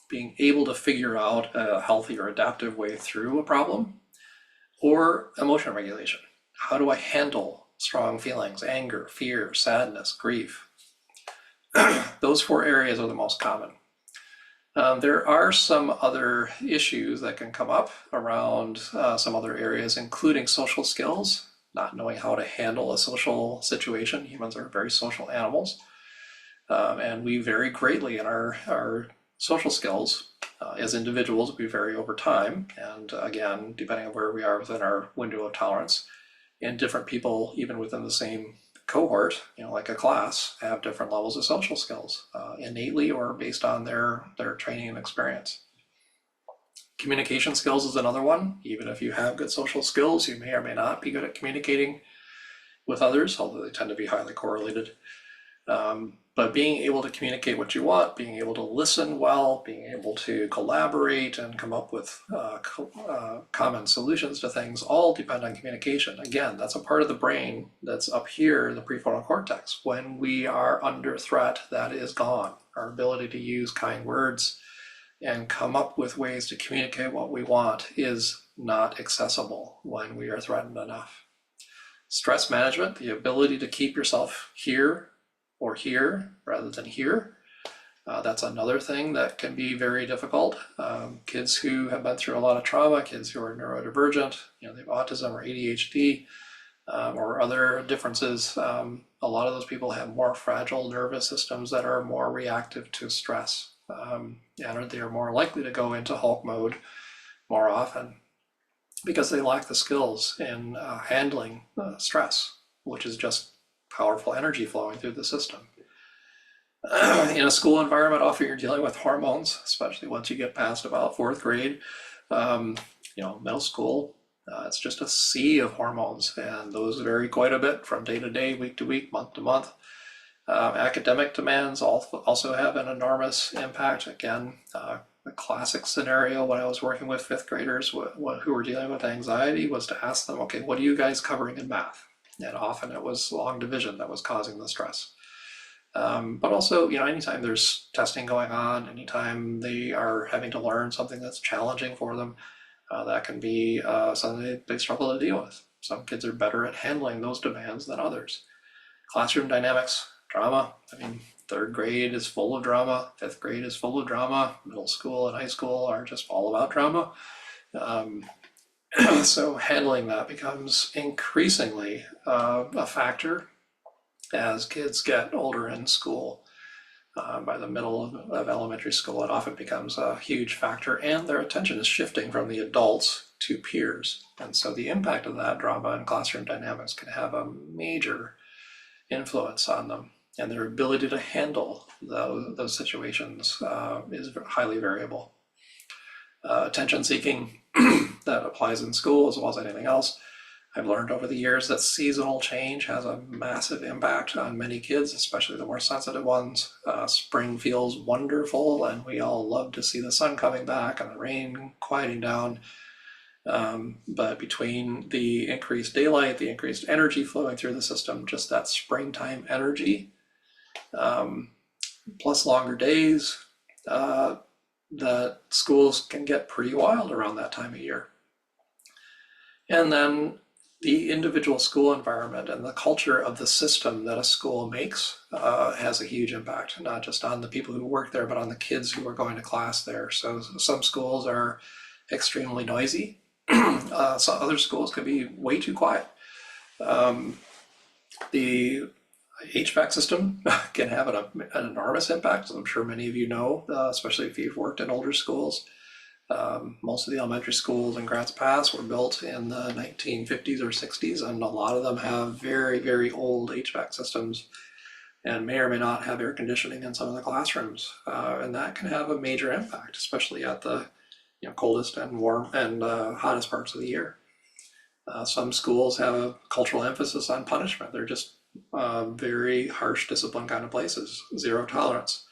being able to figure out a healthy or adaptive way through a problem. Or emotion regulation. How do I handle strong feelings, anger, fear, sadness, grief? Those 4 areas are the most common. There are some other issues that can come up around some other areas, including social skills, not knowing how to handle a social situation. Humans are very social animals, and we vary greatly in our social skills. As individuals, we vary over time, and again, depending on where we are within our window of tolerance, and different people, even within the same cohort, like a class, have different levels of social skills, innately or based on their training and experience. Communication skills is another one. Even if you have good social skills, you may or may not be good at communicating with others, although they tend to be highly correlated. But being able to communicate what you want, being able to listen well, being able to collaborate and come up with common solutions to things all depend on communication. Again, that's a part of the brain that's up here in the prefrontal cortex. When we are under threat, that is gone. Our ability to use kind words and come up with ways to communicate what we want is not accessible when we are threatened enough. Stress management, the ability to keep yourself here or here rather than here. That's another thing that can be very difficult. Kids who have been through a lot of trauma, kids who are neurodivergent, they have autism or ADHD or other differences. A lot of those people have more fragile nervous systems that are more reactive to stress. And they are more likely to go into Hulk mode more often because they lack the skills in handling stress, which is just powerful energy flowing through the system. In a school environment, often you're dealing with hormones, especially once you get past about 4th grade. Middle school, it's just a sea of hormones, and those vary quite a bit from day to day, week to week, month to month. Academic demands also have an enormous impact. Again, the classic scenario when I was working with 5th graders who were dealing with anxiety was to ask them, okay, what are you guys covering in math? And often it was long division that was causing the stress. But also, anytime there's testing going on, anytime they are having to learn something that's challenging for them, that can be something they struggle to deal with. Some kids are better at handling those demands than others. Classroom dynamics, drama. 3rd grade is full of drama. 5th grade is full of drama. Middle school and high school are just all about drama. So handling that becomes increasingly a factor as kids get older in school. By the middle of elementary school, it often becomes a huge factor, and their attention is shifting from the adults to peers. And so the impact of that drama and classroom dynamics can have a major influence on them. And their ability to handle those situations is highly variable. Attention seeking that applies in school as well as anything else. I've learned over the years that seasonal change has a massive impact on many kids, especially the more sensitive ones. Spring feels wonderful, and we all love to see the sun coming back and the rain quieting down. But between the increased daylight, the increased energy flowing through the system, just that springtime energy, plus longer days, that schools can get pretty wild around that time of year. And then the individual school environment and the culture of the system that a school makes has a huge impact, not just on the people who work there, but on the kids who are going to class there. So some schools are extremely noisy. Some other schools can be way too quiet. The HVAC system can have an enormous impact, as I'm sure many of you know, especially if you've worked in older schools. Most of the elementary schools in Grants Pass were built in the 1950s or 60s, and a lot of them have very, very old HVAC systems and may or may not have air conditioning in some of the classrooms. And that can have a major impact, especially at the coldest and warm and hottest parts of the year. Some schools have a cultural emphasis on punishment. They're just very harsh discipline kind of places, zero tolerance.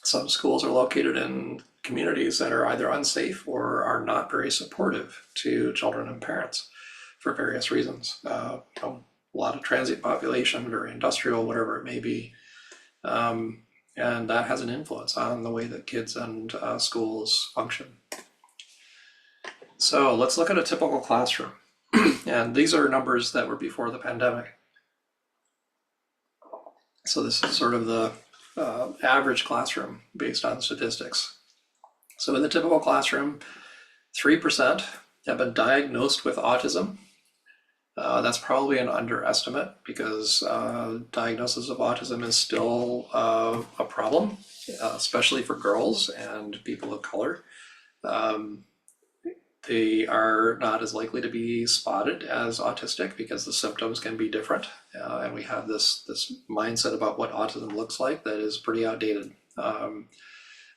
Some schools are located in communities that are either unsafe or are not very supportive to children and parents for various reasons. A lot of transient population, very industrial, whatever it may be. And that has an influence on the way that kids and schools function. So let's look at a typical classroom. And these are numbers that were before the pandemic. So this is sort of the average classroom based on statistics. So in the typical classroom, 3% have been diagnosed with autism. That's probably an underestimate because diagnosis of autism is still a problem, especially for girls and people of color. They are not as likely to be spotted as autistic because the symptoms can be different. And we have this mindset about what autism looks like that is pretty outdated.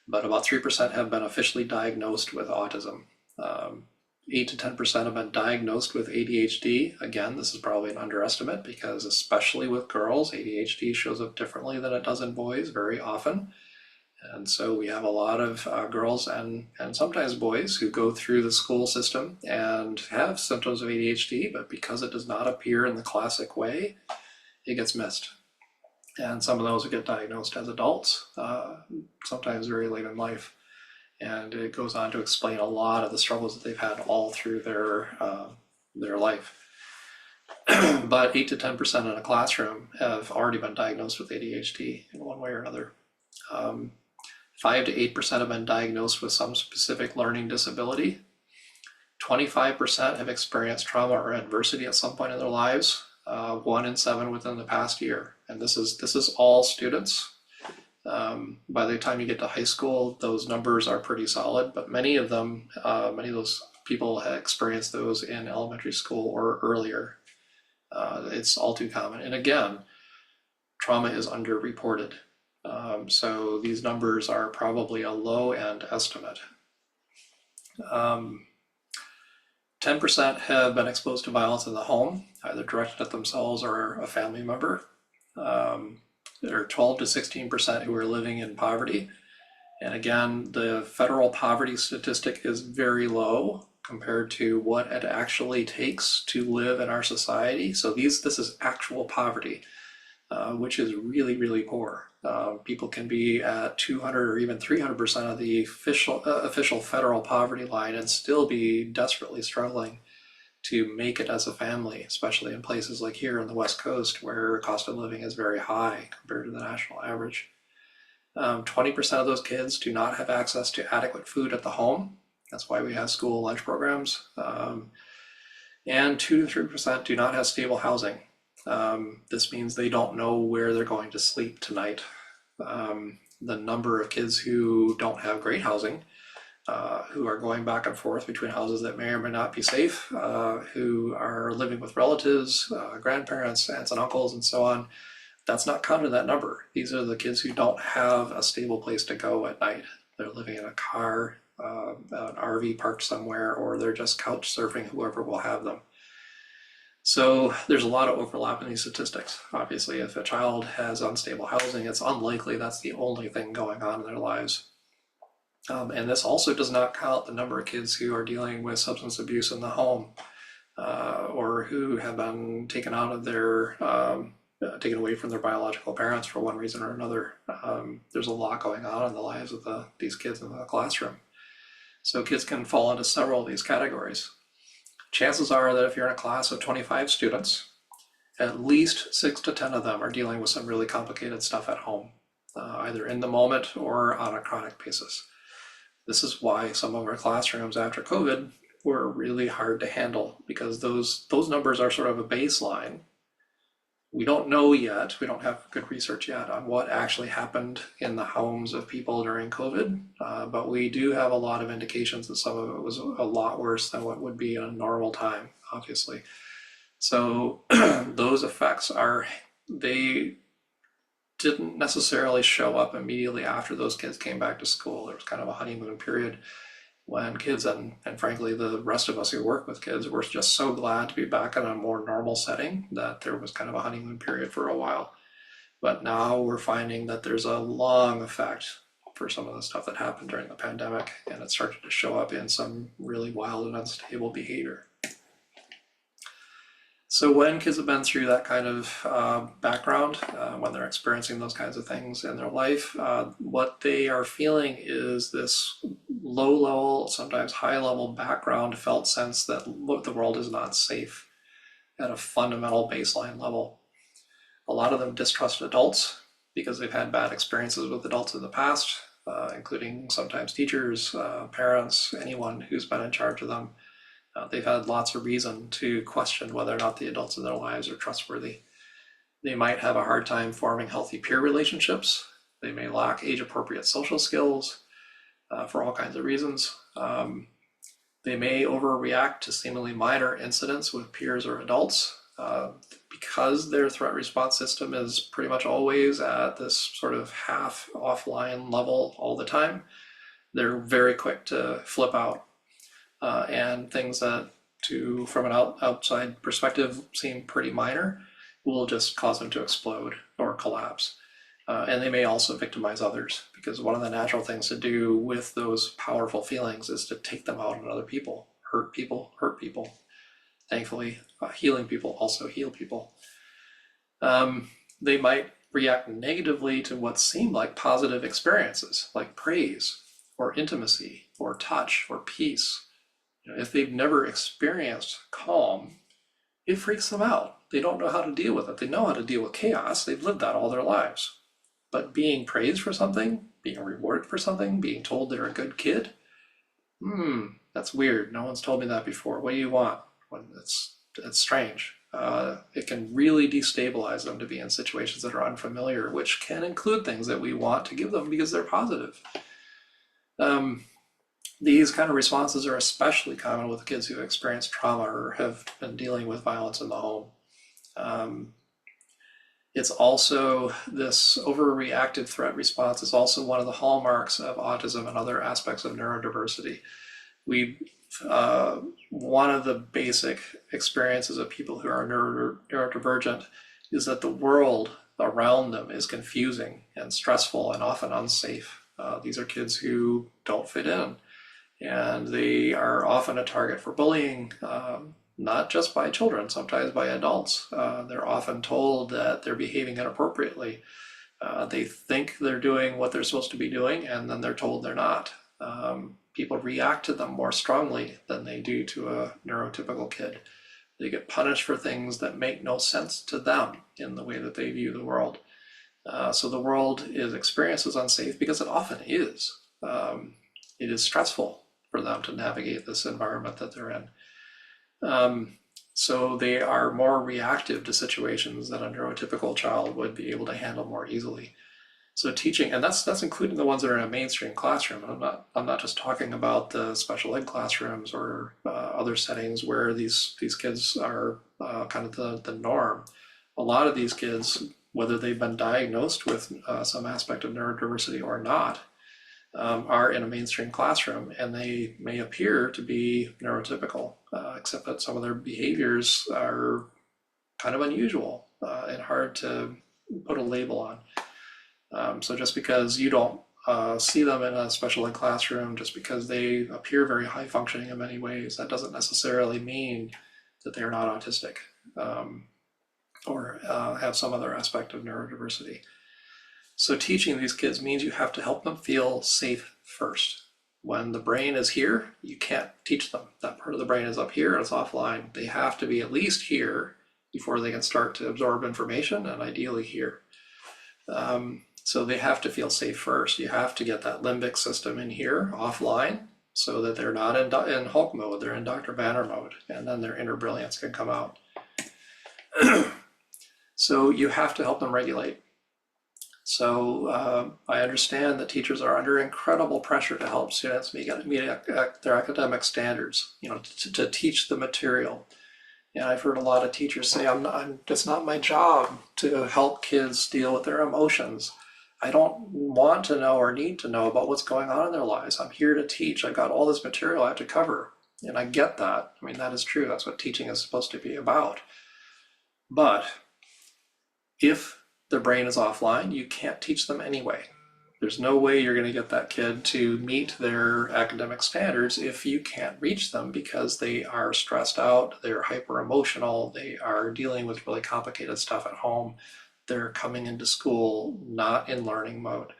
But about 3% have been officially diagnosed with autism. 8 to 10% have been diagnosed with ADHD. Again, this is probably an underestimate because especially with girls, ADHD shows up differently than it does in boys very often. And so we have a lot of girls and sometimes boys who go through the school system and have symptoms of ADHD, but because it does not appear in the classic way, it gets missed. And some of those get diagnosed as adults, sometimes very late in life. And it goes on to explain a lot of the struggles that they've had all through their life. But 8 to 10% in a classroom have already been diagnosed with ADHD in one way or another. 5 to 8% have been diagnosed with some specific learning disability. 25% have experienced trauma or adversity at some point in their lives. 1 in 7 within the past year. And this is all students. By the time you get to high school, those numbers are pretty solid, but many of those people have experienced those in elementary school or earlier. It's all too common. And again, trauma is underreported. So these numbers are probably a low end estimate. 10% have been exposed to violence in the home, either directed at themselves or a family member. There are 12 to 16% who are living in poverty. And again, the federal poverty statistic is very low compared to what it actually takes to live in our society. So this is actual poverty, which is really, really poor. People can be at 200 or even 300% of the official federal poverty line and still be desperately struggling to make it as a family, especially in places like here on the West Coast where cost of living is very high compared to the national average. 20% of those kids do not have access to adequate food at the home. That's why we have school lunch programs. And 2 to 3% do not have stable housing. This means they don't know where they're going to sleep tonight. The number of kids who don't have great housing, who are going back and forth between houses that may or may not be safe, who are living with relatives, grandparents, aunts and uncles, and so on, that's not counted in that number. These are the kids who don't have a stable place to go at night. They're living in a car, an RV parked somewhere, or they're just couch surfing whoever will have them. So there's a lot of overlap in these statistics. Obviously, if a child has unstable housing, it's unlikely that's the only thing going on in their lives. And this also does not count the number of kids who are dealing with substance abuse in the home, or who have been taken out of their, taken away from their biological parents for one reason or another. There's a lot going on in the lives of these kids in the classroom. So kids can fall into several of these categories. Chances are that if you're in a class of 25 students, at least 6 to 10 of them are dealing with some really complicated stuff at home, either in the moment or on a chronic basis. This is why some of our classrooms after COVID were really hard to handle, because those numbers are sort of a baseline. We don't know yet, we don't have good research yet on what actually happened in the homes of people during COVID, but we do have a lot of indications that some of it was a lot worse than what would be in a normal time, obviously. So those effects they didn't necessarily show up immediately after those kids came back to school. There was kind of a honeymoon period when kids and frankly the rest of us who work with kids were just so glad to be back in a more normal setting that there was kind of a honeymoon period for a while. But now we're finding that there's a long effect for some of the stuff that happened during the pandemic, and it started to show up in some really wild and unstable behavior. So when kids have been through that kind of background, when they're experiencing those kinds of things in their life, what they are feeling is this low level, sometimes high level background felt sense that the world is not safe at a fundamental baseline level. A lot of them distrust adults because they've had bad experiences with adults in the past, including sometimes teachers, parents, anyone who's been in charge of them. They've had lots of reason to question whether or not the adults in their lives are trustworthy. They might have a hard time forming healthy peer relationships. They may lack age-appropriate social skills for all kinds of reasons. They may overreact to seemingly minor incidents with peers or adults because their threat response system is pretty much always at this sort of half offline level all the time. They're very quick to flip out. And things that from an outside perspective seem pretty minor will just cause them to explode or collapse. And they may also victimize others, because one of the natural things to do with those powerful feelings is to take them out on other people, hurt people. Thankfully, healing people also heal people. They might react negatively to what seem like positive experiences, like praise or intimacy or touch or peace. If they've never experienced calm, it freaks them out. They don't know how to deal with it. They know how to deal with chaos. They've lived that all their lives. But being praised for something, being rewarded for something, being told they're a good kid, that's weird. No one's told me that before. What do you want? It's strange. It can really destabilize them to be in situations that are unfamiliar, which can include things that we want to give them because they're positive. These kind of responses are especially common with kids who experience trauma or have been dealing with violence in the home. It's also, this overreactive threat response is also one of the hallmarks of autism and other aspects of neurodiversity. One of the basic experiences of people who are neurodivergent is that the world around them is confusing and stressful and often unsafe. These are kids who don't fit in. And they are often a target for bullying, not just by children, sometimes by adults. They're often told that they're behaving inappropriately. They think they're doing what they're supposed to be doing, and then they're told they're not. People react to them more strongly than they do to a neurotypical kid. They get punished for things that make no sense to them in the way that they view the world. So the world is experienced as unsafe because it often is. It is stressful. for them to navigate this environment that they're in. So they are more reactive to situations that a neurotypical child would be able to handle more easily. So teaching, and that's including the ones that are in a mainstream classroom. I'm not just talking about the special ed classrooms or other settings where these kids are kind of the norm. A lot of these kids, whether they've been diagnosed with some aspect of neurodiversity or not, are in a mainstream classroom, and they may appear to be neurotypical, except that some of their behaviors are kind of unusual and hard to put a label on. So just because you don't see them in a special ed classroom, just because they appear very high functioning in many ways, that doesn't necessarily mean that they're not autistic or have some other aspect of neurodiversity. So teaching these kids means you have to help them feel safe first. When the brain is here, you can't teach them. That part of the brain is up here, it's offline. They have to be at least here before they can start to absorb information, and ideally here. So they have to feel safe first. You have to get that limbic system in here, offline, so that they're not in Hulk mode, they're in Dr. Banner mode, and then their inner brilliance can come out. So you have to help them regulate. So I understand that teachers are under incredible pressure to help students meet their academic standards, to teach the material. And I've heard a lot of teachers say, it's not my job to help kids deal with their emotions. I don't want to know or need to know about what's going on in their lives. I'm here to teach. I've got all this material I have to cover. And I get that. I mean, that is true. That's what teaching is supposed to be about. But if their brain is offline, you can't teach them anyway. There's no way you're going to get that kid to meet their academic standards if you can't reach them because they are stressed out, they're hyper emotional, they are dealing with really complicated stuff at home, they're coming into school not in learning mode.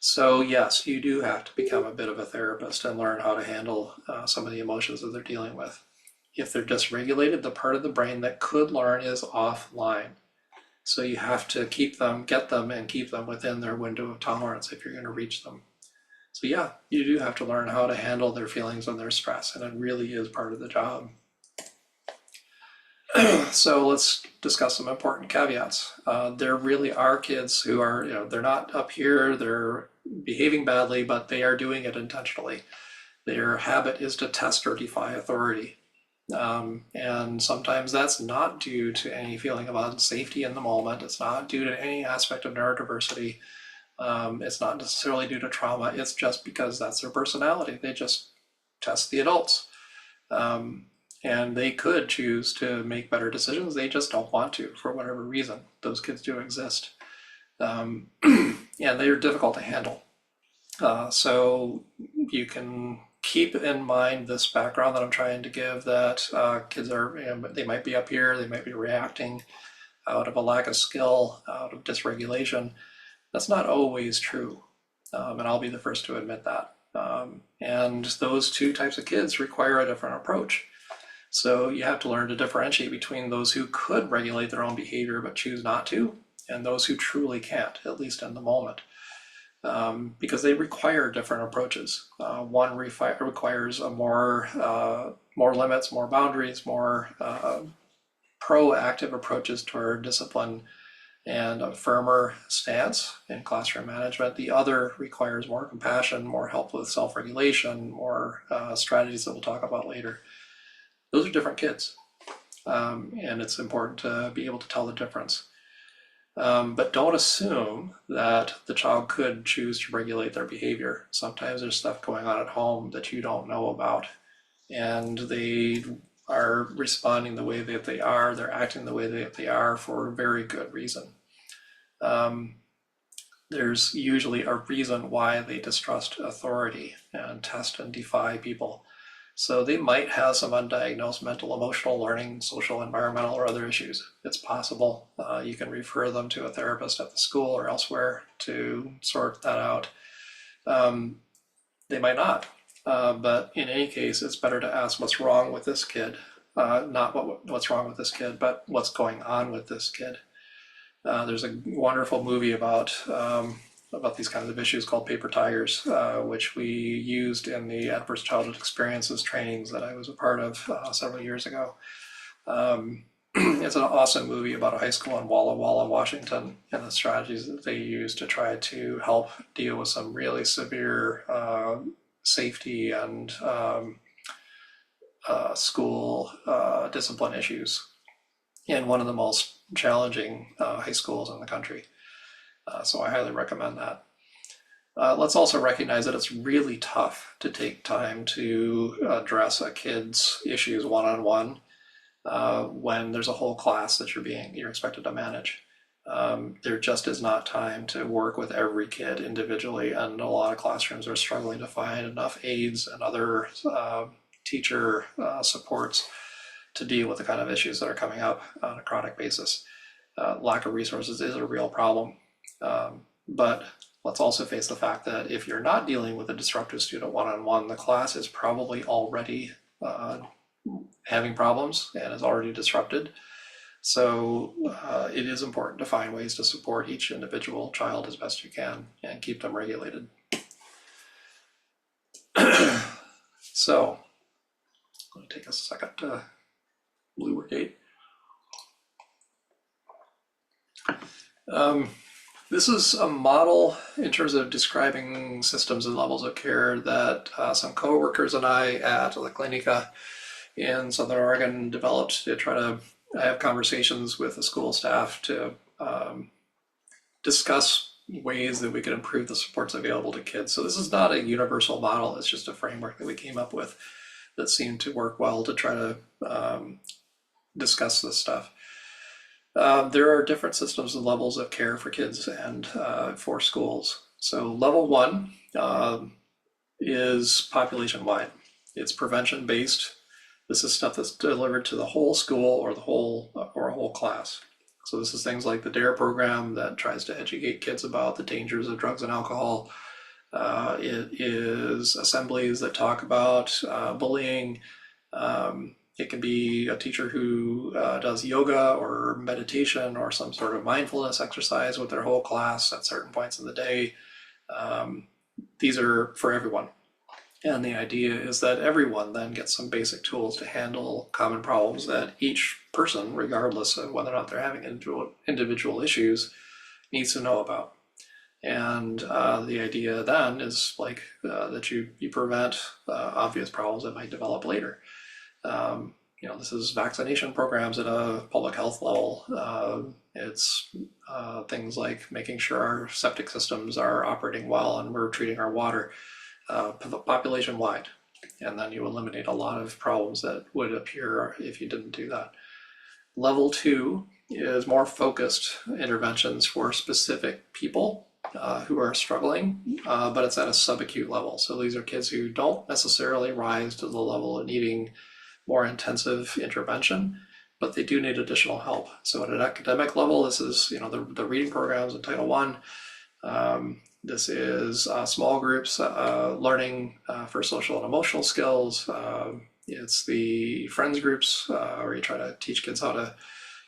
So yes, you do have to become a bit of a therapist and learn how to handle some of the emotions that they're dealing with. If they're dysregulated, the part of the brain that could learn is offline. So you have to get them and keep them within their window of tolerance if you're going to reach them. So yeah, you do have to learn how to handle their feelings and their stress, and it really is part of the job. So let's discuss some important caveats. There really are kids who are, they're not up here, they're behaving badly, but they are doing it intentionally. Their habit is to test or defy authority. And sometimes that's not due to any feeling of unsafety in the moment. It's not due to any aspect of neurodiversity. It's not necessarily due to trauma. It's just because that's their personality. They just test the adults. And they could choose to make better decisions. They just don't want to for whatever reason. Those kids do exist. And they are difficult to handle. So you can keep in mind this background that I'm trying to give, that kids are, they might be up here, they might be reacting out of a lack of skill, out of dysregulation. That's not always true, and I'll be the first to admit that. And those two types of kids require a different approach. So you have to learn to differentiate between those who could regulate their own behavior but choose not to, and those who truly can't, at least in the moment. Because they require different approaches. One requires a more limits, more boundaries, more proactive approaches toward discipline and a firmer stance in classroom management. The other requires more compassion, more help with self-regulation, more strategies that we'll talk about later. Those are different kids, and it's important to be able to tell the difference. But don't assume that the child could choose to regulate their behavior. Sometimes there's stuff going on at home that you don't know about, and they are responding the way that they are, they're acting the way that they are for a very good reason. There's usually a reason why they distrust authority and test and defy people. So they might have some undiagnosed mental, emotional, learning, social, environmental, or other issues. It's possible. You can refer them to a therapist at the school or elsewhere to sort that out. They might not, but in any case, it's better to ask what's wrong with this kid, not what's wrong with this kid, but what's going on with this kid. There's a wonderful movie about about these kinds of issues called paper tigers, which we used in the adverse childhood experiences trainings that I was a part of several years ago. It's an awesome movie about a high school in Walla Walla, Washington, and the strategies that they use to try to help deal with some really severe safety and school discipline issues in one of the most challenging high schools in the country. So I highly recommend that. Let's also recognize that it's really tough to take time to address a kid's issues one-on-one when there's a whole class that you're expected to manage. There just is not time to work with every kid individually, and a lot of classrooms are struggling to find enough aides and other teacher supports to deal with the kind of issues that are coming up on a chronic basis. Lack of resources is a real problem. But let's also face the fact that if you're not dealing with a disruptive student one-on-one, the class is probably already having problems and is already disrupted. So it is important to find ways to support each individual child as best you can and keep them regulated. So, let me take a second to lubricate. This is a model in terms of describing systems and levels of care that some coworkers and I at La Clinica in Southern Oregon developed to try to have conversations with the school staff to discuss ways that we could improve the supports available to kids. So this is not a universal model, it's just a framework that we came up with that seemed to work well to try to discuss this stuff. There are different systems and levels of care for kids and for schools. So level 1 is population-wide. It's prevention-based. This is stuff that's delivered to the whole school or a whole class. So this is things like the DARE program that tries to educate kids about the dangers of drugs and alcohol. It is assemblies that talk about bullying. It can be a teacher who does yoga or meditation or some sort of mindfulness exercise with their whole class at certain points in the day. These are for everyone. And the idea is that everyone then gets some basic tools to handle common problems that each person, regardless of whether or not they're having individual issues, needs to know about. And the idea then is like that you prevent obvious problems that might develop later. This is vaccination programs at a public health level. It's things like making sure our septic systems are operating well and we're treating our water population-wide. And then you eliminate a lot of problems that would appear if you didn't do that. Level 2 is more focused interventions for specific people who are struggling, but it's at a subacute level. So these are kids who don't necessarily rise to the level of needing more intensive intervention, but they do need additional help. So at an academic level, this is the reading programs in Title I. This is small groups learning for social and emotional skills. It's the friends groups where you try to teach kids how to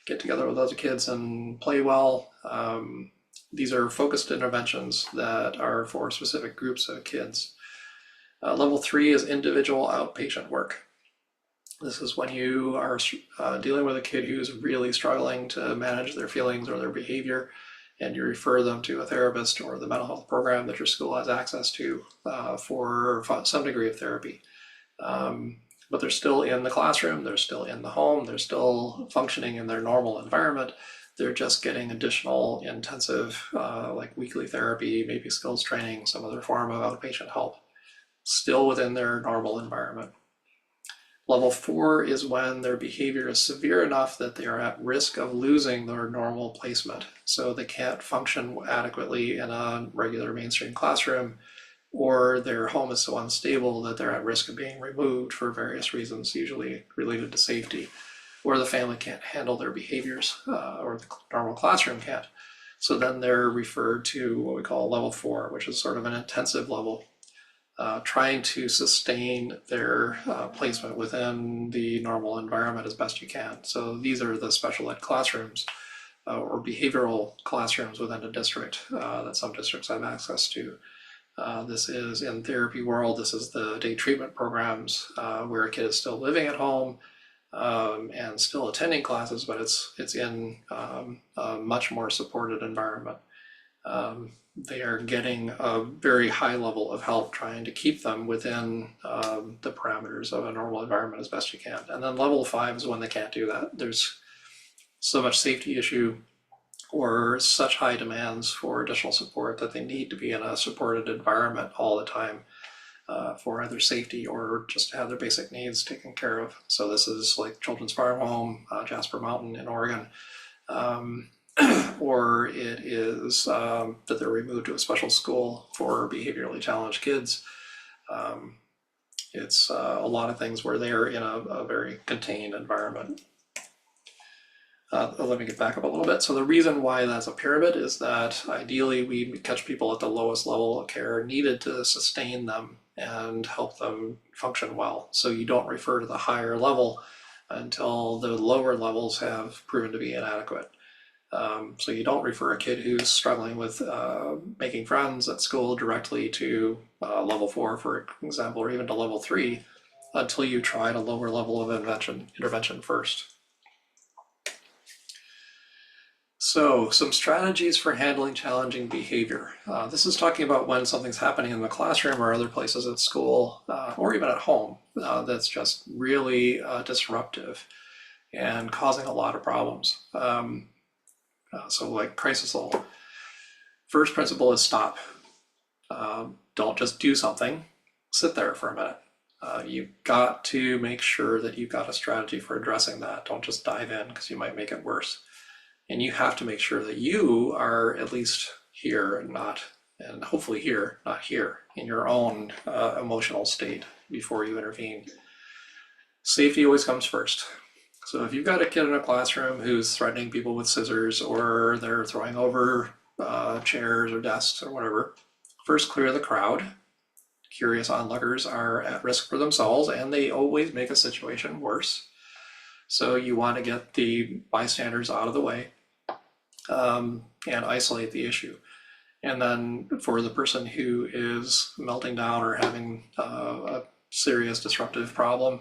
get together with other kids and play well. These are focused interventions that are for specific groups of kids. Level 3 is individual outpatient work. This is when you are dealing with a kid who's really struggling to manage their feelings or their behavior, and you refer them to a therapist or the mental health program that your school has access to for some degree of therapy. But they're still in the classroom, they're still in the home, they're still functioning in their normal environment. They're just getting additional intensive like weekly therapy, maybe skills training, some other form of outpatient help, still within their normal environment. Level 4 is when their behavior is severe enough that they are at risk of losing their normal placement. So they can't function adequately in a regular mainstream classroom, or their home is so unstable that they're at risk of being removed for various reasons, usually related to safety, or the family can't handle their behaviors, or the normal classroom can't. So then they're referred to what we call level 4, which is sort of an intensive level, trying to sustain their placement within the normal environment as best you can. So these are the special ed classrooms or behavioral classrooms within a district that some districts have access to. This is in therapy world. This is the day treatment programs where a kid is still living at home and still attending classes, but it's in a much more supported environment. They are getting a very high level of help trying to keep them within the parameters of a normal environment as best you can. And then level 5 is when they can't do that. There's so much safety issue or such high demands for additional support that they need to be in a supported environment all the time for either safety or just to have their basic needs taken care of. So this is like Children's Farm Home, Jasper Mountain in Oregon, or it is that they're removed to a special school for behaviorally challenged kids. It's a lot of things where they're in a very contained environment. Let me get back up a little bit. So the reason why that's a pyramid is that ideally we catch people at the lowest level of care needed to sustain them and help them function well. So you don't refer to the higher level until the lower levels have proven to be inadequate. So you don't refer a kid who's struggling with making friends at school directly to level 4, for example, or even to level 3 until you tried a lower level of intervention first. So some strategies for handling challenging behavior. This is talking about when something's happening in the classroom or other places at school or even at home that's just really disruptive and causing a lot of problems. So like crisisol. First principle is stop. Don't just do something, sit there for a minute. You've got to make sure that you've got a strategy for addressing that. Don't just dive in because you might make it worse. And you have to make sure that you are at least here and hopefully here, not here, in your own emotional state before you intervene. Safety always comes first. So if you've got a kid in a classroom who's threatening people with scissors or they're throwing over chairs or desks or whatever, first clear the crowd. Curious onlookers are at risk for themselves and they always make a situation worse. So you want to get the bystanders out of the way and isolate the issue. And then for the person who is melting down or having a serious disruptive problem,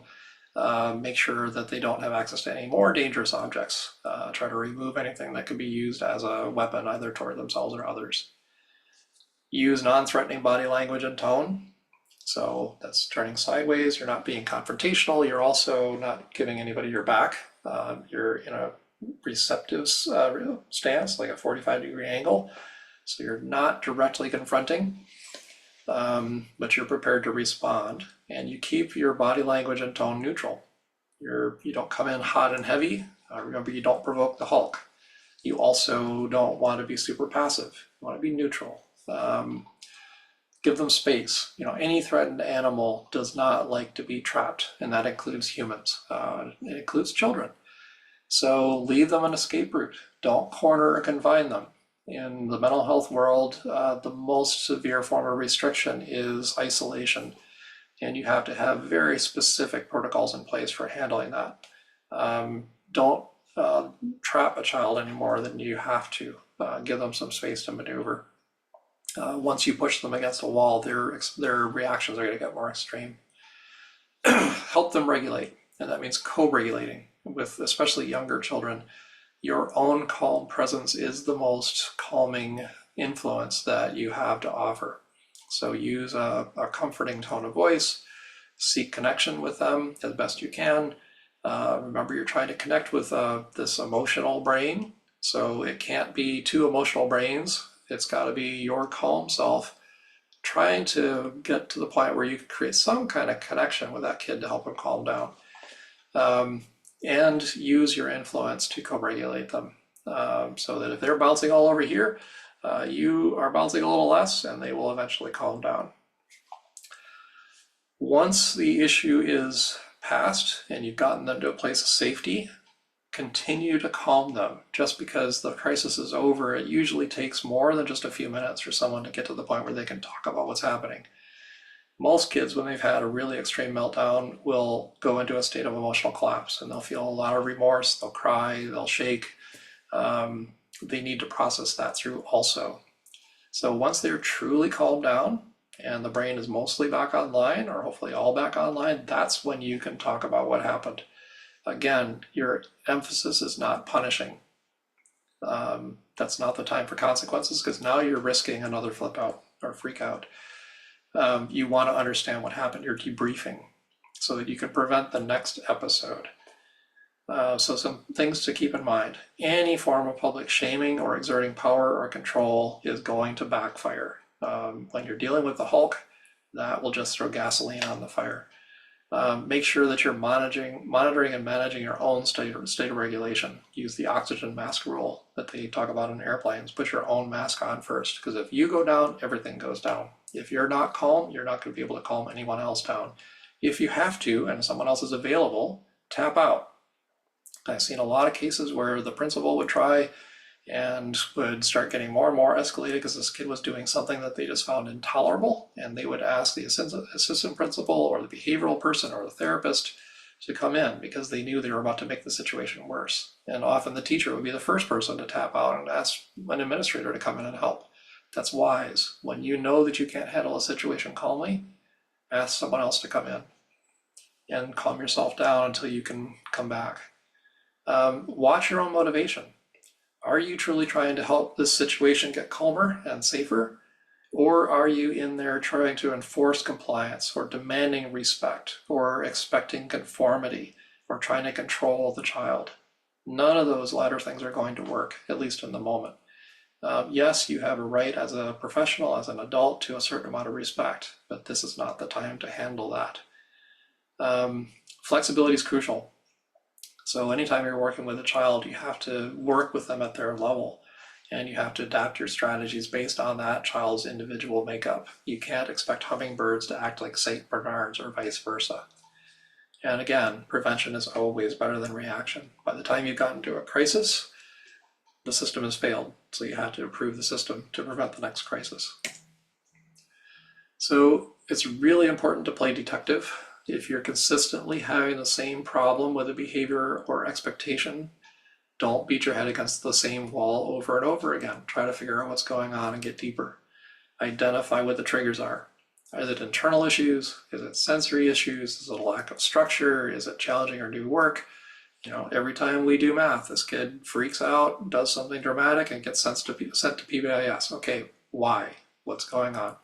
make sure that they don't have access to any more dangerous objects. Try to remove anything that could be used as a weapon either toward themselves or others. Use non-threatening body language and tone. So that's turning sideways, you're not being confrontational, you're also not giving anybody your back. You're in a receptive stance, like a 45-degree angle. So you're not directly confronting, but you're prepared to respond. And you keep your body language and tone neutral. You don't come in hot and heavy. Remember, you don't provoke the Hulk. You also don't want to be super passive. You want to be neutral. Give them space. Any threatened animal does not like to be trapped, and that includes humans. It includes children. So leave them an escape route. Don't corner or confine them. In the mental health world, the most severe form of restriction is isolation, and you have to have very specific protocols in place for handling that. Don't trap a child any more than you have to. Give them some space to maneuver. Once you push them against a wall, their reactions are going to get more extreme. Help them regulate, and that means co-regulating with especially younger children. Your own calm presence is the most calming influence that you have to offer. So use a comforting tone of voice, seek connection with them as best you can. Remember, you're trying to connect with this emotional brain, so it can't be two emotional brains. It's got to be your calm self trying to get to the point where you can create some kind of connection with that kid to help them calm down. And use your influence to co-regulate them so that if they're bouncing all over here, you are bouncing a little less and they will eventually calm down. Once the issue is past and you've gotten them to a place of safety, continue to calm them. Just because the crisis is over, it usually takes more than just a few minutes for someone to get to the point where they can talk about what's happening. Most kids, when they've had a really extreme meltdown, will go into a state of emotional collapse and they'll feel a lot of remorse, they'll cry, they'll shake, they need to process that through also. So once they're truly calmed down and the brain is mostly back online, or hopefully all back online, that's when you can talk about what happened. Again, your emphasis is not punishing. That's not the time for consequences, because now you're risking another flip out or freak out. You want to understand what happened. You're debriefing so that you can prevent the next episode. So some things to keep in mind. Any form of public shaming or exerting power or control is going to backfire. When you're dealing with the Hulk, that will just throw gasoline on the fire. Make sure that you're monitoring and managing your own state of regulation. Use the oxygen mask rule that they talk about in airplanes. Put your own mask on first, because if you go down, everything goes down. If you're not calm, you're not going to be able to calm anyone else down. If you have to, and someone else is available, tap out. I've seen a lot of cases where the principal would try and would start getting more and more escalated because this kid was doing something that they just found intolerable, and they would ask the assistant principal or the behavioral person or the therapist to come in because they knew they were about to make the situation worse. And often the teacher would be the first person to tap out and ask an administrator to come in and help. That's wise. When you know that you can't handle a situation calmly, ask someone else to come in and calm yourself down until you can come back. Watch your own motivation. Are you truly trying to help this situation get calmer and safer? Or are you in there trying to enforce compliance or demanding respect or expecting conformity or trying to control the child? None of those latter things are going to work, at least in the moment. Yes, you have a right as a professional, as an adult, to a certain amount of respect, but this is not the time to handle that. Flexibility is crucial. So anytime you're working with a child, you have to work with them at their level, and you have to adapt your strategies based on that child's individual makeup. You can't expect hummingbirds to act like St. Bernards or vice versa. And again, prevention is always better than reaction. By the time you've gotten to a crisis, the system has failed. So you have to improve the system to prevent the next crisis. So it's really important to play detective. If you're consistently having the same problem with a behavior or expectation, don't beat your head against the same wall over and over again. Try to figure out what's going on and get deeper. Identify what the triggers are. Is it internal issues? Is it sensory issues? Is it a lack of structure? Is it challenging or new work? Every time we do math, this kid freaks out, does something dramatic, and gets sent to PBIS. Okay, why? What's going on?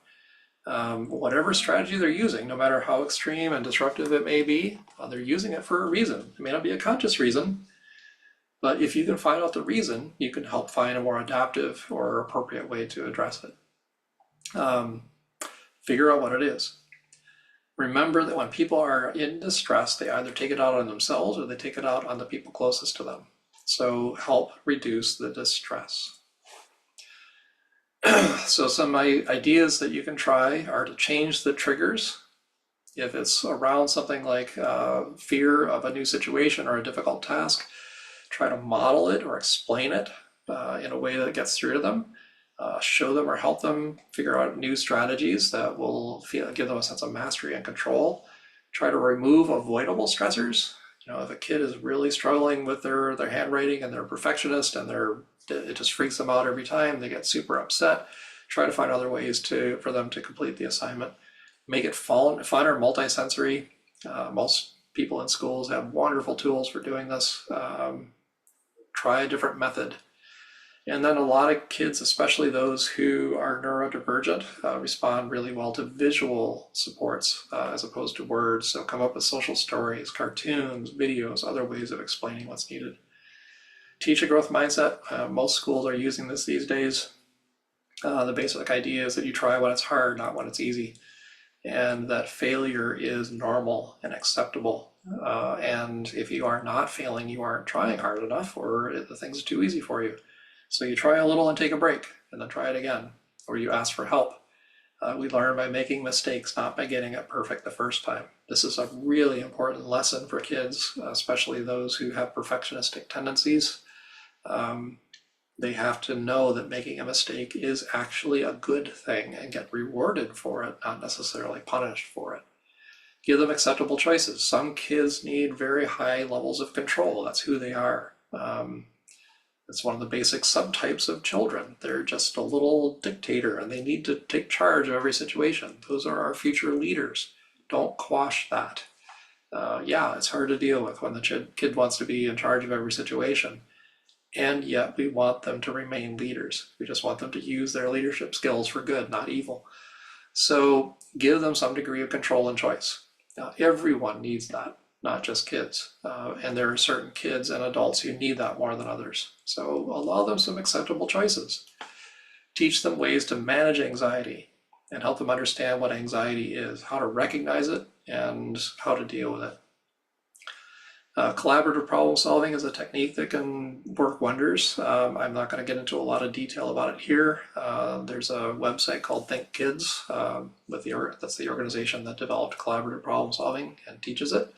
Whatever strategy they're using, no matter how extreme and disruptive it may be, they're using it for a reason. It may not be a conscious reason, but if you can find out the reason, you can help find a more adaptive or appropriate way to address it. Figure out what it is. Remember that when people are in distress, they either take it out on themselves or they take it out on the people closest to them. So help reduce the distress. So some ideas that you can try are to change the triggers. If it's around something like fear of a new situation or a difficult task, try to model it or explain it in a way that gets through to them. Show them or help them figure out new strategies that will give them a sense of mastery and control. Try to remove avoidable stressors. If a kid is really struggling with their handwriting and they're a perfectionist and it just freaks them out every time, they get super upset, try to find other ways for them to complete the assignment. Make it fun or multisensory. Most people in schools have wonderful tools for doing this. Try a different method. And then a lot of kids, especially those who are neurodivergent, respond really well to visual supports as opposed to words. So come up with social stories, cartoons, videos, other ways of explaining what's needed. Teach a growth mindset. Most schools are using this these days. The basic idea is that you try when it's hard, not when it's easy. And that failure is normal and acceptable. And if you are not failing, you aren't trying hard enough, or the things are too easy for you. So you try a little and take a break, and then try it again, or you ask for help. We learn by making mistakes, not by getting it perfect the first time. This is a really important lesson for kids, especially those who have perfectionistic tendencies. They have to know that making a mistake is actually a good thing and get rewarded for it, not necessarily punished for it. Give them acceptable choices. Some kids need very high levels of control. That's who they are. It's one of the basic subtypes of children. They're just a little dictator and they need to take charge of every situation. Those are our future leaders. Don't quash that. Yeah, it's hard to deal with when the kid wants to be in charge of every situation. And yet we want them to remain leaders. We just want them to use their leadership skills for good, not evil. So give them some degree of control and choice. Now, everyone needs that, not just kids. And there are certain kids and adults who need that more than others. So allow them some acceptable choices. Teach them ways to manage anxiety and help them understand what anxiety is, how to recognize it, and how to deal with it. Collaborative problem solving is a technique that can work wonders. I'm not going to get into a lot of detail about it here. There's a website called Think Kids, that's the organization that developed collaborative problem solving and teaches it.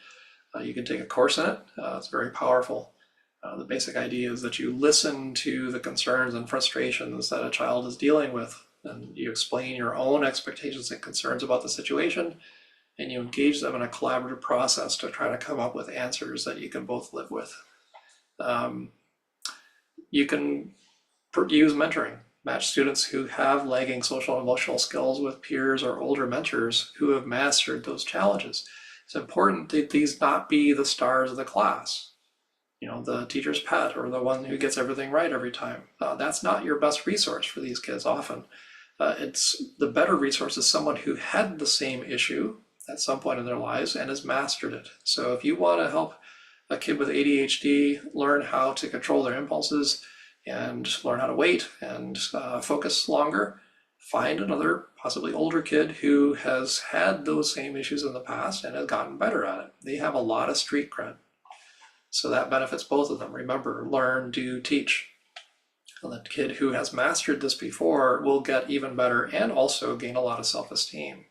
You can take a course in it. It's very powerful. The basic idea is that you listen to the concerns and frustrations that a child is dealing with, and you explain your own expectations and concerns about the situation, and you engage them in a collaborative process to try to come up with answers that you can both live with. You can use mentoring. Match students who have lagging social and emotional skills with peers or older mentors who have mastered those challenges. It's important that these not be the stars of the class. You know, the teacher's pet or the one who gets everything right every time. That's not your best resource for these kids often. It's the better resource is someone who had the same issue at some point in their lives and has mastered it. So if you want to help a kid with ADHD learn how to control their impulses and learn how to wait and focus longer, find another possibly older kid who has had those same issues in the past and has gotten better at it. They have a lot of street cred. So that benefits both of them. Remember, learn, do, teach. And the kid who has mastered this before will get even better and also gain a lot of self-esteem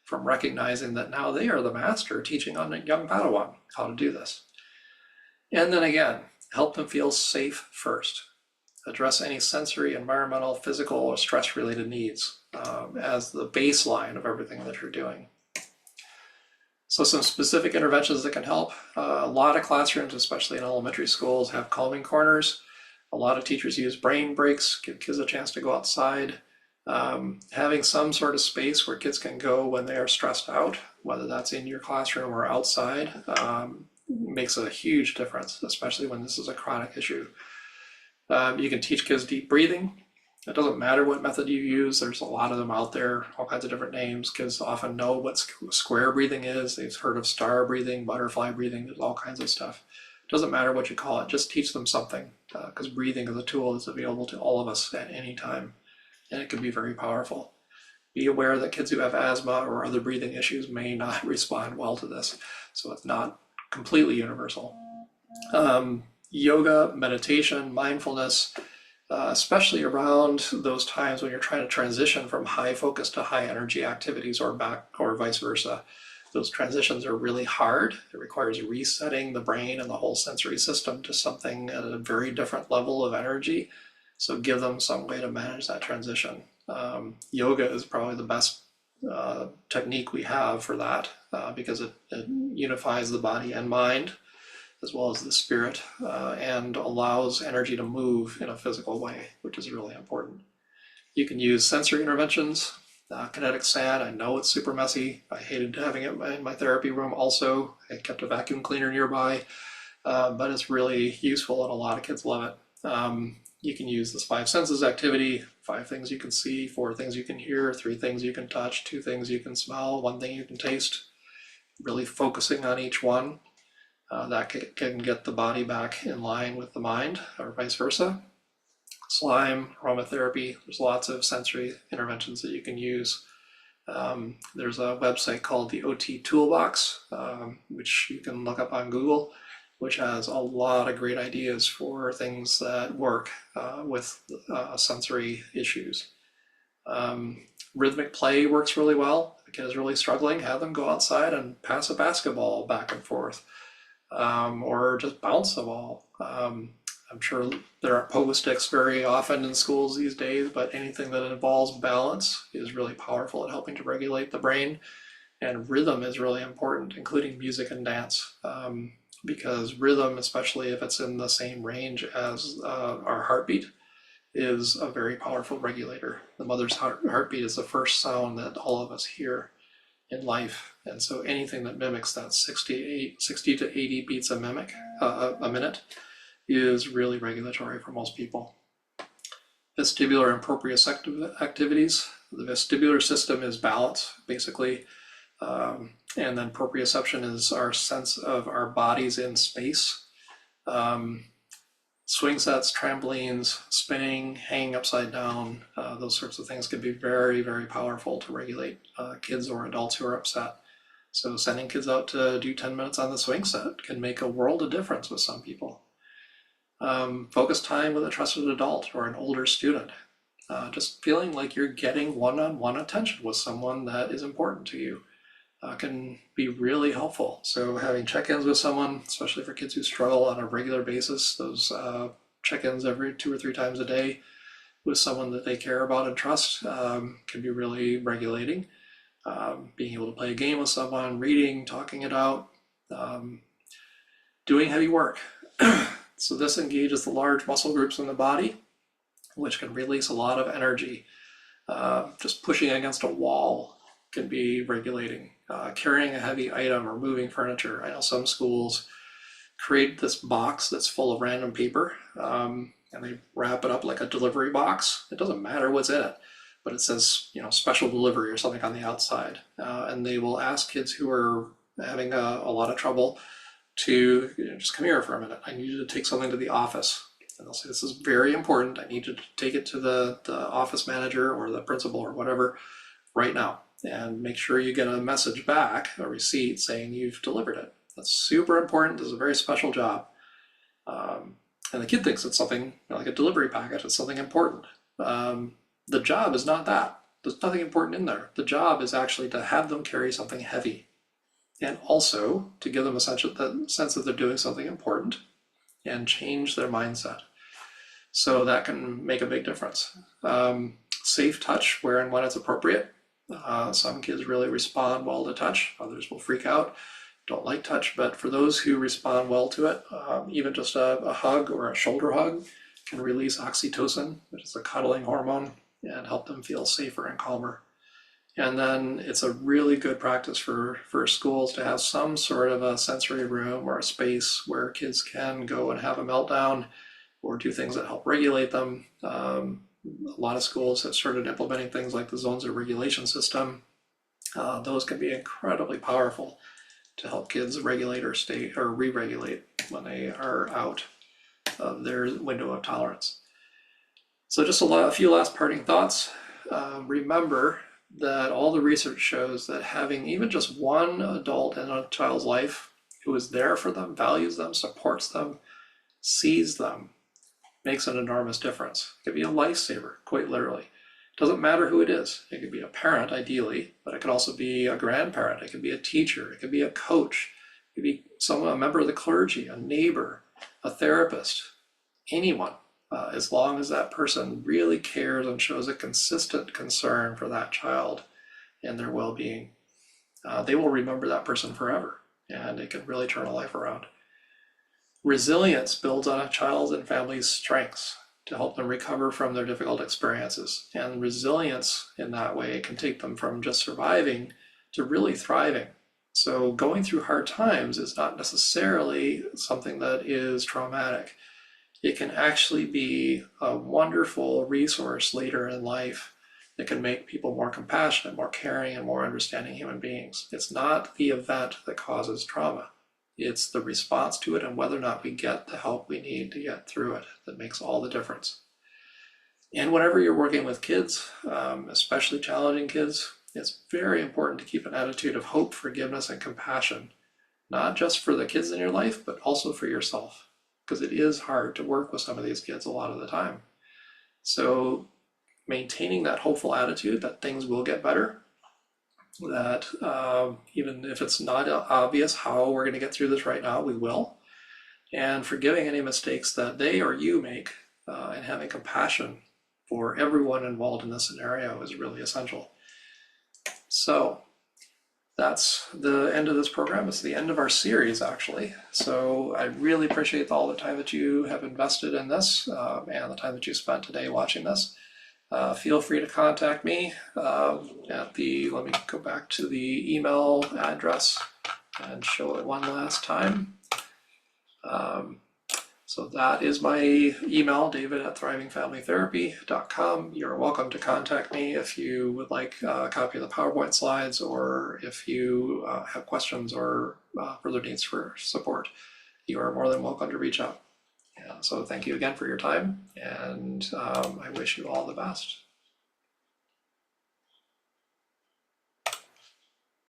from recognizing that now they are the master teaching on a young Padawan how to do this. And then again, help them feel safe first. Address any sensory, environmental, physical, or stress-related needs as the baseline of everything that you're doing. So some specific interventions that can help. A lot of classrooms, especially in elementary schools, have calming corners. A lot of teachers use brain breaks, give kids a chance to go outside. Having some sort of space where kids can go when they are stressed out, whether that's in your classroom or outside, makes a huge difference, especially when this is a chronic issue. You can teach kids deep breathing. It doesn't matter what method you use. There's a lot of them out there, all kinds of different names. Kids often know what square breathing is. They've heard of star breathing, butterfly breathing. There's all kinds of stuff. It doesn't matter what you call it. Just teach them something, because breathing is a tool that's available to all of us at any time, and it can be very powerful. Be aware that kids who have asthma or other breathing issues may not respond well to this, so it's not completely universal. Yoga, meditation, mindfulness, especially around those times when you're trying to transition from high focus to high energy activities or vice versa. Those transitions are really hard. It requires resetting the brain and the whole sensory system to something at a very different level of energy. So give them some way to manage that transition. Yoga is probably the best technique we have for that because it unifies the body and mind as well as the spirit, and allows energy to move in a physical way, which is really important. You can use sensory interventions, kinetic sand. I know it's super messy. I hated having it in my therapy room also. I kept a vacuum cleaner nearby, but it's really useful and a lot of kids love it. You can use this 5 senses activity, 5 things you can see, 4 things you can hear, 3 things you can touch, 2 things you can smell, 1 thing you can taste, really focusing on each one. That can get the body back in line with the mind, or vice versa. Slime, aromatherapy, there's lots of sensory interventions that you can use. There's a website called the OT Toolbox, which you can look up on Google, which has a lot of great ideas for things that work with sensory issues. Rhythmic play works really well. If a kid is really struggling, have them go outside and pass a basketball back and forth. Or just bounce the ball. I'm sure there are pogo sticks very often in schools these days, but anything that involves balance is really powerful at helping to regulate the brain. And rhythm is really important, including music and dance. because rhythm, especially if it's in the same range as our heartbeat, is a very powerful regulator. The mother's heartbeat is the first sound that all of us hear in life. And so anything that mimics that 60 to 80 beats a minute is really regulatory for most people. Vestibular and proprioceptive activities. The vestibular system is balance, basically. And then proprioception is our sense of our bodies in space. Swing sets, trampolines, spinning, hanging upside down, those sorts of things can be very, very powerful to regulate kids or adults who are upset. So sending kids out to do 10 minutes on the swing set can make a world of difference with some people. Focus time with a trusted adult or an older student. Just feeling like you're getting one-on-one attention with someone that is important to you can be really helpful. So having check-ins with someone, especially for kids who struggle on a regular basis, those check-ins every 2 or 3 times a day with someone that they care about and trust can be really regulating. Being able to play a game with someone, reading, talking it out, doing heavy work. So this engages the large muscle groups in the body, which can release a lot of energy. Just pushing against a wall can be regulating. Carrying a heavy item or moving furniture. I know some schools create this box that's full of random paper and they wrap it up like a delivery box. It doesn't matter what's in it, but it says, special delivery or something on the outside. And they will ask kids who are having a lot of trouble to just come here for a minute. I need you to take something to the office. And they'll say, this is very important. I need you to take it to the office manager or the principal or whatever right now. And make sure you get a message back, a receipt saying you've delivered it. That's super important. This is a very special job. And the kid thinks it's something like a delivery packet. It's something important. The job is not that. There's nothing important in there. The job is actually to have them carry something heavy and also to give them a sense that they're doing something important and change their mindset. So that can make a big difference. Safe touch where and when it's appropriate. Some kids really respond well to touch, others will freak out, don't like touch, but for those who respond well to it, even just a hug or a shoulder hug can release oxytocin, which is a cuddling hormone, and help them feel safer and calmer. And then it's a really good practice for schools to have some sort of a sensory room or a space where kids can go and have a meltdown or do things that help regulate them. A lot of schools have started implementing things like the zones of regulation system. Those can be incredibly powerful to help kids regulate or re-regulate when they are out of their window of tolerance. So just a few last parting thoughts. Remember that all the research shows that having even just one adult in a child's life who is there for them, values them, supports them, sees them, makes an enormous difference. It could be a lifesaver, quite literally. It doesn't matter who it is. It could be a parent, ideally, but it could also be a grandparent. It could be a teacher. It could be a coach. It could be a member of the clergy, a neighbor, a therapist, anyone, as long as that person really cares and shows a consistent concern for that child and their well-being. They will remember that person forever, and it can really turn a life around. Resilience builds on a child's and family's strengths to help them recover from their difficult experiences. And resilience in that way can take them from just surviving to really thriving. So going through hard times is not necessarily something that is traumatic. It can actually be a wonderful resource later in life that can make people more compassionate, more caring, and more understanding human beings. It's not the event that causes trauma. It's the response to it and whether or not we get the help we need to get through it that makes all the difference. And whenever you're working with kids, especially challenging kids, it's very important to keep an attitude of hope, forgiveness, and compassion, not just for the kids in your life, but also for yourself, because it is hard to work with some of these kids a lot of the time. So maintaining that hopeful attitude that things will get better, that even if it's not obvious how we're going to get through this right now, we will. And forgiving any mistakes that they or you make and having compassion for everyone involved in this scenario is really essential. So that's the end of this program. It's the end of our series, actually. So I really appreciate all the time that you have invested in this and the time that you spent today watching this. Feel free to contact me at the, let me go back to the email address and show it one last time. So that is my email, david@thrivingfamilytherapy.com. You're welcome to contact me if you would like a copy of the PowerPoint slides, or if you have questions or further needs for support. You are more than welcome to reach out. Yeah, so thank you again for your time, and I wish you all the best.